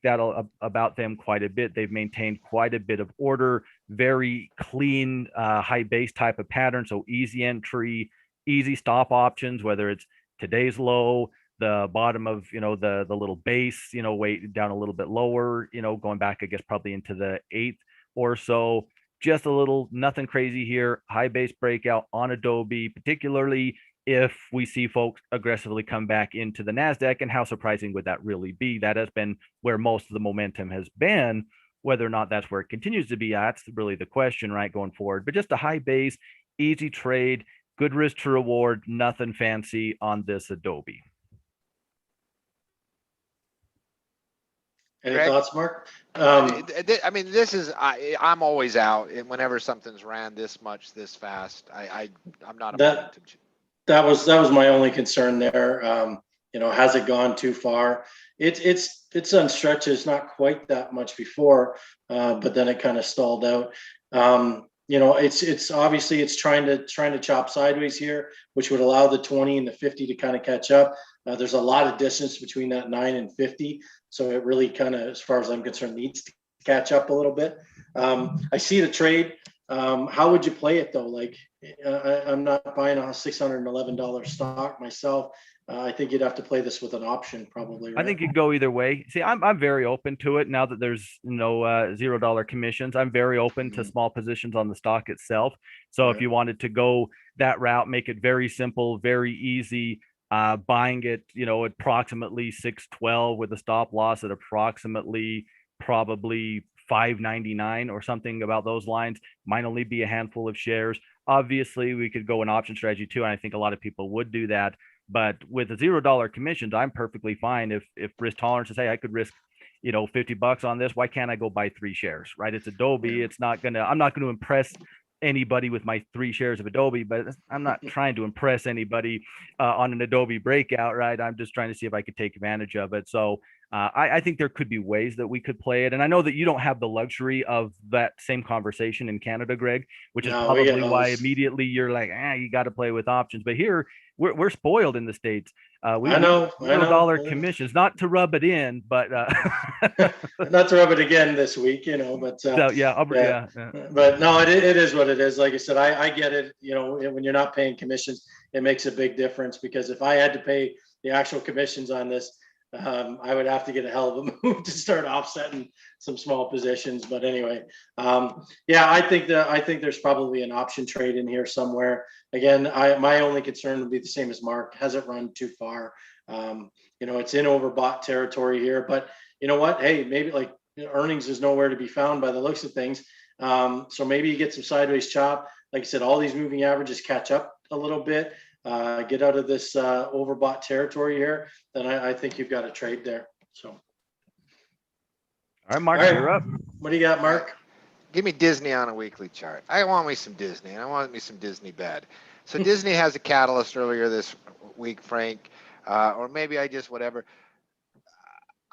that about them quite a bit. They've maintained quite a bit of order, very clean high base type of pattern. So easy entry, easy stop options, whether it's today's low, the bottom of, the little base, weight down a little bit lower, going back, I guess, probably into the 8th or so. Just a little, nothing crazy here. High base breakout on Adobe, particularly if we see folks aggressively come back into the Nasdaq. And how surprising would that really be? That has been where most of the momentum has been. Whether or not that's where it continues to be, that's really the question, right, going forward. But just a high base, easy trade, good risk to reward, nothing fancy on this Adobe. Any thoughts, Mark? I mean, this is, I'm always out, and whenever something's ran this much this fast, I'm not a momentum. That was my only concern there. Has it gone too far? It's on stretches, not quite that much before, but then it kind of stalled out. It's obviously it's trying to chop sideways here, which would allow the 20 and the 50 to kind of catch up. There's a lot of distance between that 9 and 50. So it really kind of, as far as I'm concerned, needs to catch up a little bit. I see the trade. How would you play it though? Like I'm not buying a $611 stock myself. I think you'd have to play this with an option probably. Right? I think you'd go either way. See, I'm very open to it now that there's no $0 commissions. I'm very open to small positions on the stock itself. So if you wanted to go that route, make it very simple, very easy, buying it, at approximately 612 with a stop loss at approximately probably 599 or something about those lines, might only be a handful of shares. Obviously, we could go an option strategy too, and I think a lot of people would do that. But with the $0 commissions, I'm perfectly fine if risk tolerance is, hey, I could risk, $50 on this. Why can't I go buy 3 shares, right? It's Adobe. I'm not gonna impress anybody with my 3 shares of Adobe, but I'm not trying to impress anybody on an Adobe breakout, right? I'm just trying to see if I could take advantage of it. So I think there could be ways that we could play it. And I know that you don't have the luxury of that same conversation in Canada, Greg, which is probably why immediately you're like, you got to play with options. But here we're spoiled in the States. We know $0 commissions, not to rub it in, but not to rub it again this week, but but no, it is what it is. Like I said, I get it. When you're not paying commissions, it makes a big difference, because if I had to pay the actual commissions on this, I would have to get a hell of a move to start offsetting some small positions. But anyway, yeah, I think there's probably an option trade in here somewhere. Again, my only concern would be the same as Mark. Hasn't run too far. It's in overbought territory here, but you know what? Hey, maybe like earnings is nowhere to be found by the looks of things. So maybe you get some sideways chop. Like I said, all these moving averages catch up a little bit. Get out of this overbought territory here, then I think you've got a trade there. So, all right, Mark, you're up. What do you got, Mark? Give me Disney on a weekly chart. I want me some Disney, and I want me some Disney bad. So Disney has a catalyst earlier this week, Frank, or maybe I just whatever.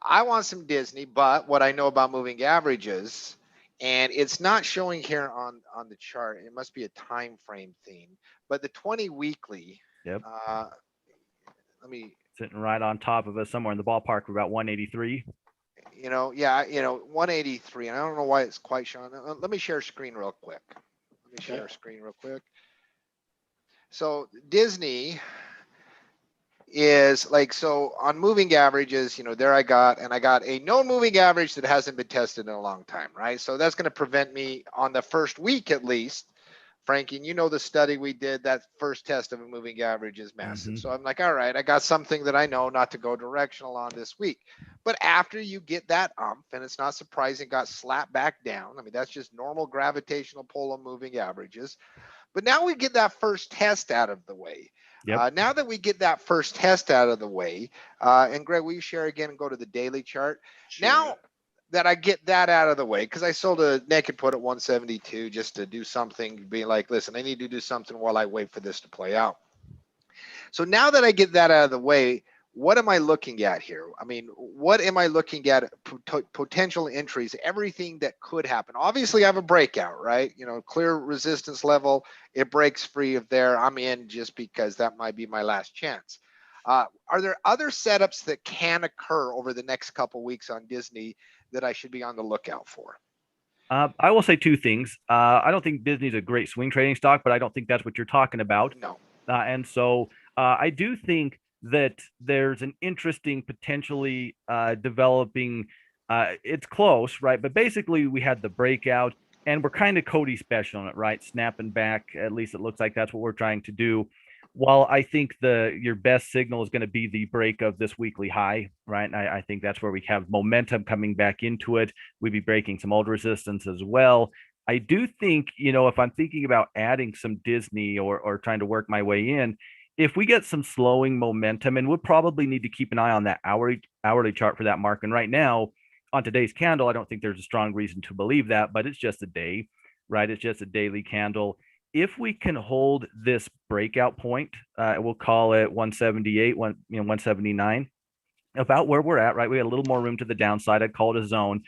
I want some Disney, but what I know about moving averages, and it's not showing here on the chart. It must be a time frame thing, but the 20 weekly. Yep. Let me. Sitting right on top of us, somewhere in the ballpark, we're about 183. 183, and I don't know why it's quite showing. Let me share screen real quick. So Disney is like, so on moving averages, there I got a known moving average that hasn't been tested in a long time, right? So that's going to prevent me on the first week at least. Frankie, the study we did, that first test of a moving average is massive. So I'm like, all right, I got something that I know not to go directional on this week. But after you get that and it's not surprising, got slapped back down. I mean, that's just normal gravitational pull on moving averages. But now we get that first test out of the way. Yep. Now that we get that first test out of the way, and Greg, will you share again and go to the daily chart? Sure. Now that I get that out of the way, because I sold a naked put at 172 just to do something, be like, listen, I need to do something while I wait for this to play out. So now that I get that out of the way, what am I looking at here? I mean, what am I looking at? Potential entries, everything that could happen. Obviously, I have a breakout, right? Clear resistance level. It breaks free of there. I'm in just because that might be my last chance. Are there other setups that can occur over the next couple weeks on Disney that I should be on the lookout for? I will say two things. I don't think Disney's a great swing trading stock, but I don't think that's what you're talking about. No. And so I do think that there's an interesting potentially developing, it's close, right? But basically we had the breakout and we're kind of Cody special on it, right? Snapping back, at least it looks like that's what we're trying to do. While I think your best signal is going to be the break of this weekly high, right? And I think that's where we have momentum coming back into it. We'd be breaking some old resistance as well. I do think, if I'm thinking about adding some Disney or trying to work my way in, if we get some slowing momentum, and we'll probably need to keep an eye on that hourly chart for that mark. And right now, on today's candle, I don't think there's a strong reason to believe that, but it's just a day, right? It's just a daily candle. If we can hold this breakout point, we'll call it 178, 179, about where we're at, right? We had a little more room to the downside. I'd call it a zone.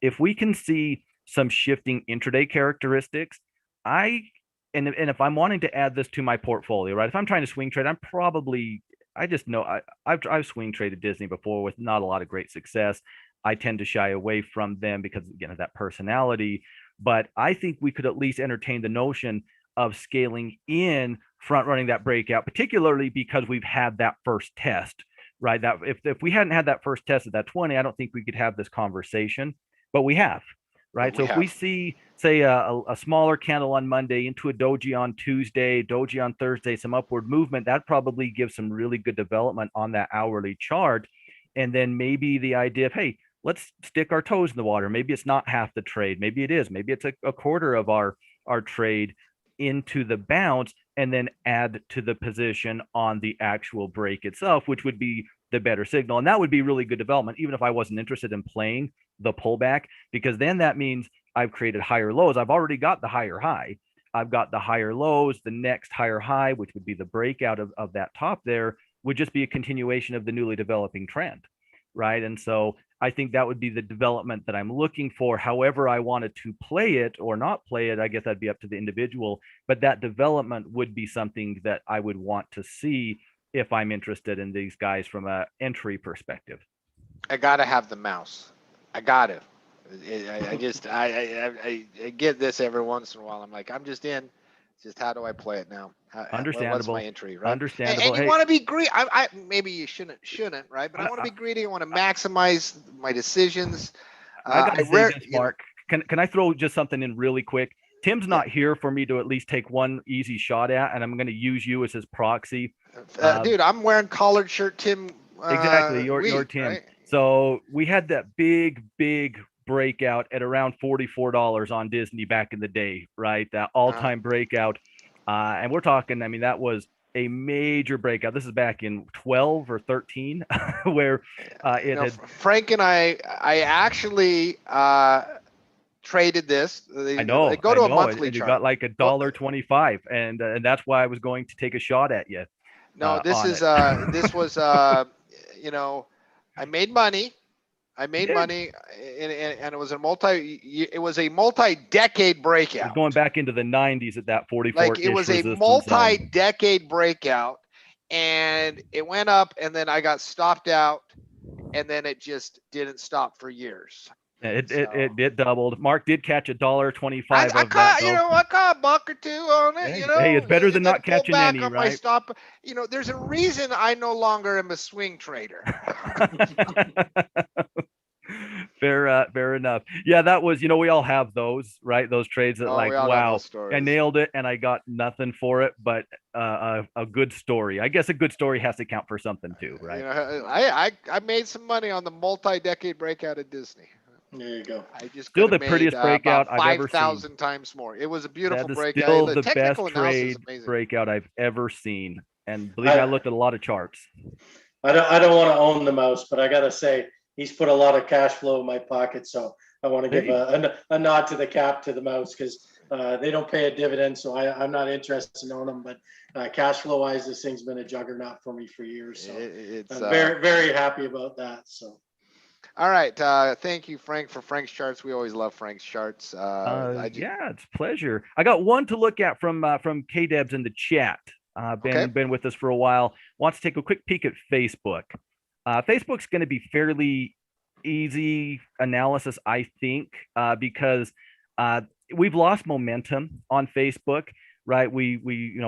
If we can see some shifting intraday characteristics, and if I'm wanting to add this to my portfolio, right? If I'm trying to swing trade, I just know I've swing traded Disney before with not a lot of great success. I tend to shy away from them because, again, of that personality. But I think we could at least entertain the notion of scaling in, front running that breakout, particularly because we've had that first test, right? That if we hadn't had that first test at that 20, I don't think we could have this conversation, but we have, right? So if we see, say, a smaller candle on Monday into a doji on Tuesday, doji on Thursday, some upward movement, that probably gives some really good development on that hourly chart. And then maybe the idea of, hey, let's stick our toes in the water. Maybe it's not half the trade. Maybe it is. Maybe it's a quarter of our trade into the bounce, and then add to the position on the actual break itself, which would be the better signal. And that would be really good development, even if I wasn't interested in playing the pullback, because then that means I've created higher lows. I've already got the higher high. I've got the higher lows. The next higher high, which would be the breakout of that top there, would just be a continuation of the newly developing trend, right? And so I think that would be the development that I'm looking for. However I wanted to play it or not play it, I guess that'd be up to the individual. But that development would be something that I would want to see if I'm interested in these guys from an entry perspective. I gotta have the mouse. I got to. I get this every once in a while. I'm like, I'm just in. Just how do I play it now? Understandable. What's my entry, right? Understandable. And you want to be greedy. I maybe you shouldn't, right? But I want to be greedy. I want to maximize my decisions. I gotta say this, Mark. Can I throw just something in really quick? Tim's not here for me to at least take one easy shot at, and I'm going to use you as his proxy. Dude, I'm wearing collared shirt, Tim. Exactly, your Tim. Right? So we had that big breakout at around $44 on Disney back in the day, right? That all-time breakout. And we're talking, I mean, that was a major breakout. This is back in 12 or 13, where it had. Frank and I actually traded this. I know. They go to a monthly chart. You got like $1.25, and that's why I was going to take a shot at you. No, this was you know, I made money. Money, and it was a multi-decade breakout. Going back into the 90s at that 44. Like it was a multi-decade breakout, and it went up, and then I got stopped out, and then it just didn't stop for years. It doubled. Mark did catch $1.25. I caught a buck or two on it. Hey, it's better than not catching any, right? My stop. There's a reason I no longer am a swing trader. Fair enough. Yeah, that was, we all have those, right? Those trades that wow, I nailed it and I got nothing for it, but a good story. I guess a good story has to count for something too, right? I made some money on the multi-decade breakout at Disney. There you go. I just still the prettiest breakout I've ever seen. 5,000 times more. It was a beautiful breakout. Still the best trade breakout I've ever seen. And believe me, I looked at a lot of charts. I don't want to own the mouse, but I gotta say he's put a lot of cash flow in my pocket. So I want to give a nod to the cap to the mouse because they don't pay a dividend. So I'm not interested in owning them. But cash flow wise, this thing's been a juggernaut for me for years. So I'm very, very happy about that. So. All right. Thank you, Frank, for Frank's charts. We always love Frank's charts. Yeah, it's a pleasure. I got one to look at from K-Debs in the chat. Been with us for a while. Wants to take a quick peek at Facebook. Facebook's going to be fairly easy analysis, I think, because we've lost momentum on Facebook. Right, we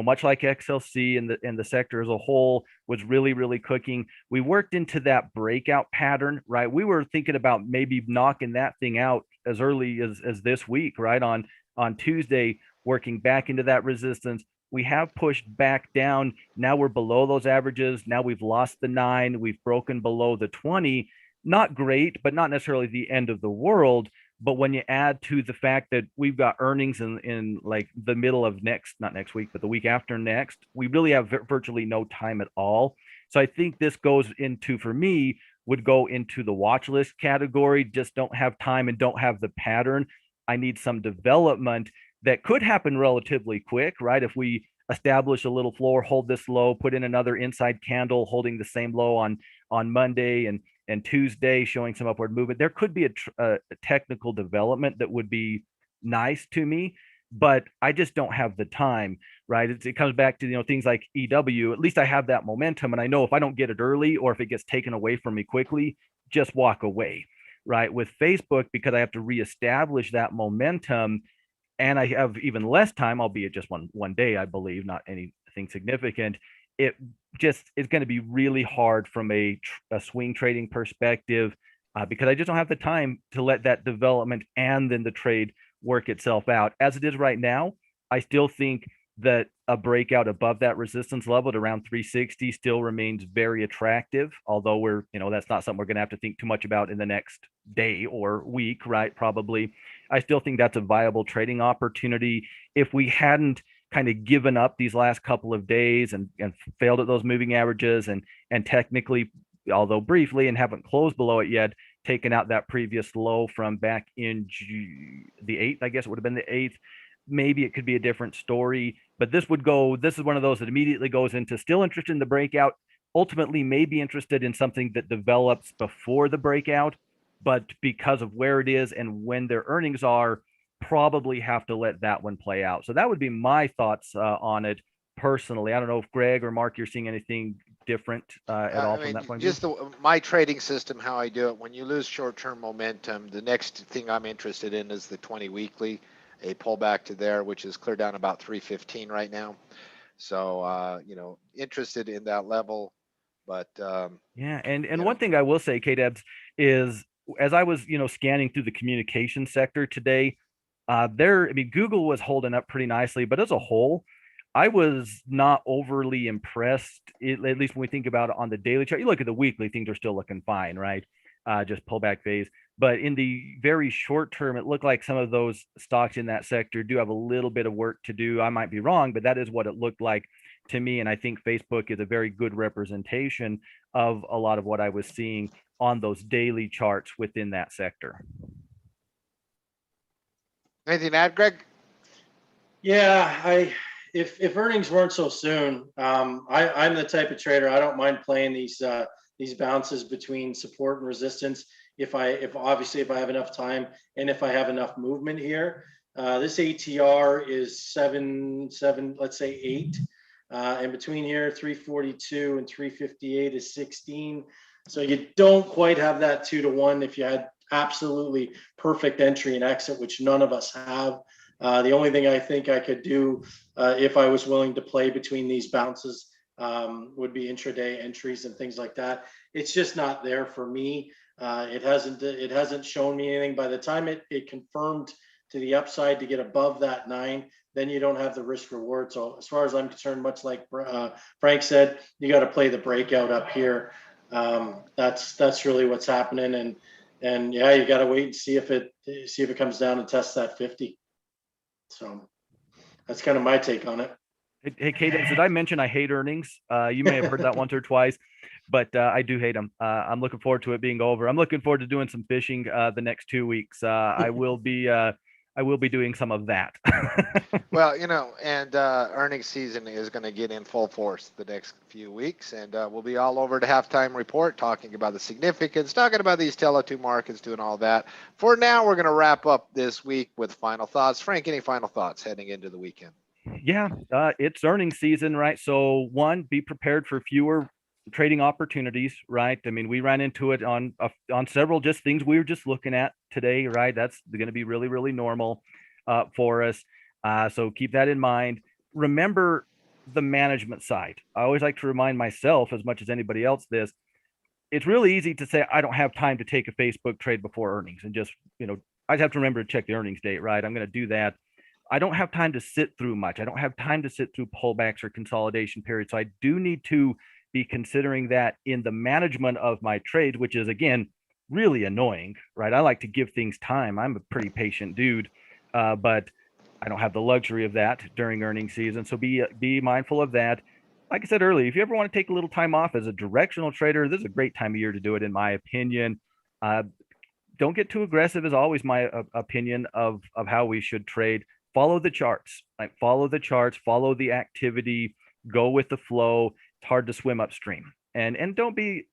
much like XLC and the sector as a whole was really cooking. We worked into that breakout pattern, right? We were thinking about maybe knocking that thing out as early as this week, right? On Tuesday, working back into that resistance. We have pushed back down. Now we're below those averages. Now we've lost the 9. We've broken below the 20. Not great, but not necessarily the end of the world. But when you add to the fact that we've got earnings in like the middle of not next week, but the week after next, we really have virtually no time at all. So I think this would go into the watch list category. Just don't have time and don't have the pattern. I need some development that could happen relatively quick, right? If we establish a little floor, hold this low, put in another inside candle holding the same low on Monday and Tuesday showing some upward movement, there could be a technical development that would be nice to me, but I just don't have the time, right? It comes back to, things like EW. At least I have that momentum, and I know if I don't get it early or if it gets taken away from me quickly, just walk away, right? With Facebook, because I have to reestablish that momentum, and I have even less time, albeit just one day, I believe, not anything significant. It just is going to be really hard from a swing trading perspective because I just don't have the time to let that development and then the trade work itself out. As it is right now, I still think that a breakout above that resistance level at around 360 still remains very attractive, although that's not something we're going to have to think too much about in the next day or week, right? Probably. I still think that's a viable trading opportunity. If we hadn't kind of given up these last couple of days and failed at those moving averages and technically, although briefly and haven't closed below it yet, taken out that previous low from back in the 8th, I guess it would have been the 8th. Maybe it could be a different story, but this is one of those that immediately goes into still interested in the breakout, ultimately may be interested in something that develops before the breakout, but because of where it is and when their earnings are, probably have to let that one play out. So that would be my thoughts on it personally. I don't know if Greg or Mark, you're seeing anything different at all from that point of view? My trading system, how I do it, when you lose short-term momentum, the next thing I'm interested in is the 20 weekly. a pullback to there, which is clear down about 315 right now. So, interested in that level, but yeah. And one thing I will say, KDebs, is as I was, scanning through the communication sector today, Google was holding up pretty nicely, but as a whole, I was not overly impressed, at least when we think about it on the daily chart. You look at the weekly, things are still looking fine, right? Just pullback phase. But in the very short term, it looked like some of those stocks in that sector do have a little bit of work to do. I might be wrong, but that is what it looked like to me. And I think Facebook is a very good representation of a lot of what I was seeing on those daily charts within that sector. Anything to add, Greg? Yeah, if earnings weren't so soon, I'm the type of trader, I don't mind playing these bounces between support and resistance if obviously if I have enough time and if I have enough movement here. This ATR is 7, let's say 8. And between here, 342 and 358 is 16. So you don't quite have that 2-to-1 if you had absolutely perfect entry and exit, which none of us have. The only thing I think I could do if I was willing to play between these bounces would be intraday entries and things like that. It's just not there for me. It hasn't shown me anything. By the time it confirmed to the upside to get above that 9, then you don't have the risk reward. So as far as I'm concerned, much like Frank said, you got to play the breakout up here. That's really what's happening. And yeah, you got to wait and see if it comes down and tests that 50. So that's kind of my take on it. Hey, Kate, did I mention I hate earnings? You may have heard that once or twice, but I do hate them. I'm looking forward to it being over. I'm looking forward to doing some fishing the next 2 weeks. I will be doing some of that. Well, and earnings season is going to get in full force the next few weeks, and we'll be all over the halftime report talking about the significance, talking about these Tele2 markets, doing all that. For now, we're going to wrap up this week with final thoughts. Frank, any final thoughts heading into the weekend? Yeah, it's earnings season, right? So one, be prepared for fewer trading opportunities, right? I mean, we ran into it on several just things we were just looking at today, right? That's going to be really, really normal for us. So keep that in mind. Remember the management side. I always like to remind myself as much as anybody else this. It's really easy to say, I don't have time to take a Facebook trade before earnings and just, I have to remember to check the earnings date, right? I'm going to do that. I don't have time to sit through much. I don't have time to sit through pullbacks or consolidation periods. So I do need to be considering that in the management of my trades, which is, again, really annoying, right? I like to give things time. I'm a pretty patient dude, but I don't have the luxury of that during earnings season. So be mindful of that. Like I said earlier, if you ever want to take a little time off as a directional trader, this is a great time of year to do it, in my opinion. Don't get too aggressive is always my opinion of how we should trade. Follow the charts, like follow the charts, follow the activity, go with the flow. It's hard to swim upstream, and don't be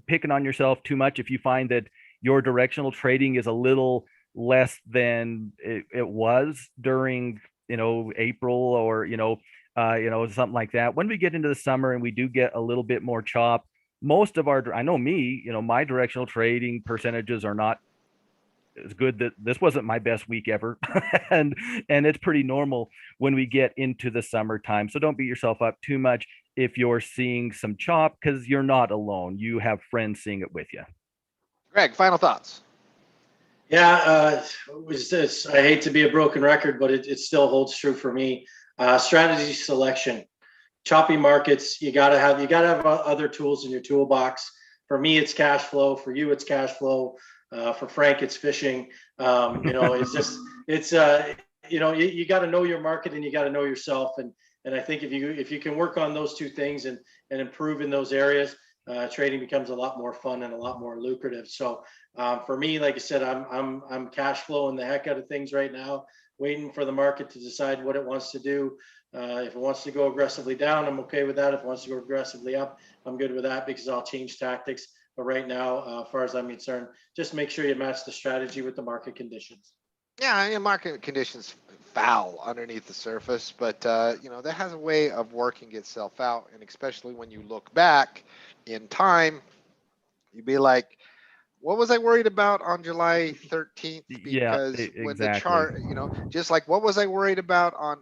picking on yourself too much if you find that your directional trading is a little less than it was during April or something like that. When we get into the summer and we do get a little bit more chop, most of our, I know me, my directional trading percentages are not as good. That this wasn't my best week ever, and it's pretty normal when we get into the summertime. So don't beat yourself up too much if you're seeing some chop, because you're not alone. You have friends seeing it with you. Greg, final thoughts. Yeah, I hate to be a broken record, but it still holds true for me. Strategy selection, choppy markets. You gotta have other tools in your toolbox. For me, it's cash flow. For you, it's cash flow. For Frank, it's fishing. You got to know your market and you got to know yourself. And I think if you can work on those two things and improve in those areas, trading becomes a lot more fun and a lot more lucrative. So for me, like I said, I'm cash flowing the heck out of things right now, waiting for the market to decide what it wants to do. If it wants to go aggressively down, I'm okay with that. If it wants to go aggressively up, I'm good with that, because I'll change tactics. But right now, as far as I'm concerned, just make sure you match the strategy with the market conditions. Yeah, market conditions foul underneath the surface, but that has a way of working itself out. And especially when you look back in time, you'd be like, what was I worried about on July 13th? Yeah, Because when the exactly. chart, just like what was I worried about on,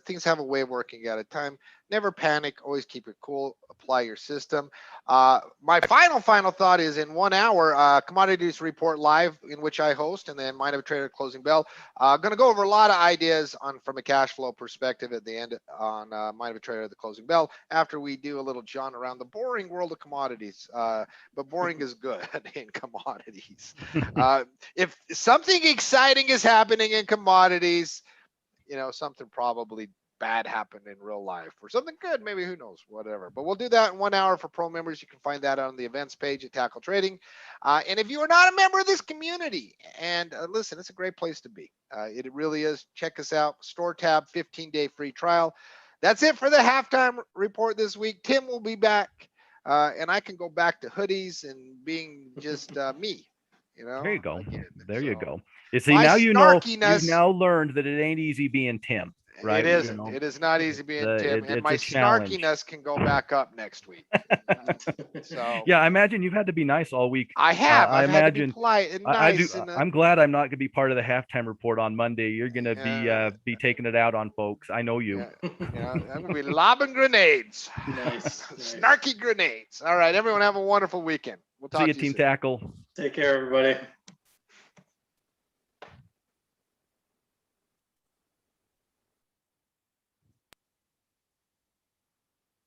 things have a way of working out at time. Never panic, always keep it cool, apply your system. My final thought is in 1 hour, Commodities Report Live, in which I host, and then Mind of a Trader Closing Bell. Going to go over a lot of ideas from a cash flow perspective at the end on Mind of a Trader, the Closing Bell, after we do a little jaunt around the boring world of commodities. But boring is good in commodities. If something exciting is happening in commodities, something probably bad happened in real life, or something good, maybe, who knows, whatever. But we'll do that in 1 hour for pro members. You can find that on the events page at Tackle Trading. And if you are not a member of this community, and listen, it's a great place to be. It really is. Check us out. Store tab, 15-day free trial. That's it for the halftime report this week. Tim will be back, and I can go back to hoodies and being just me. There you go. Again. You go. You see, now you've now learned that it ain't easy being Tim. Right? It isn't. It is not easy being Tim, and my snarkiness can go back up next week. So yeah, I imagine you've had to be nice all week. I have. I've had to be polite and nice. I'm glad I'm not going to be part of the halftime report on Monday. You're going to be taking it out on folks. I know you. I'm going to be lobbing grenades. Nice. Snarky grenades. All right, everyone, have a wonderful weekend. We'll talk See you, to you Team soon. Tackle. Take care, everybody.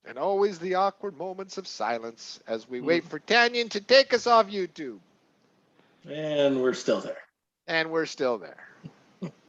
And always the awkward moments of silence as we wait for Tanyan to take us off YouTube. And we're still there. And we're still there.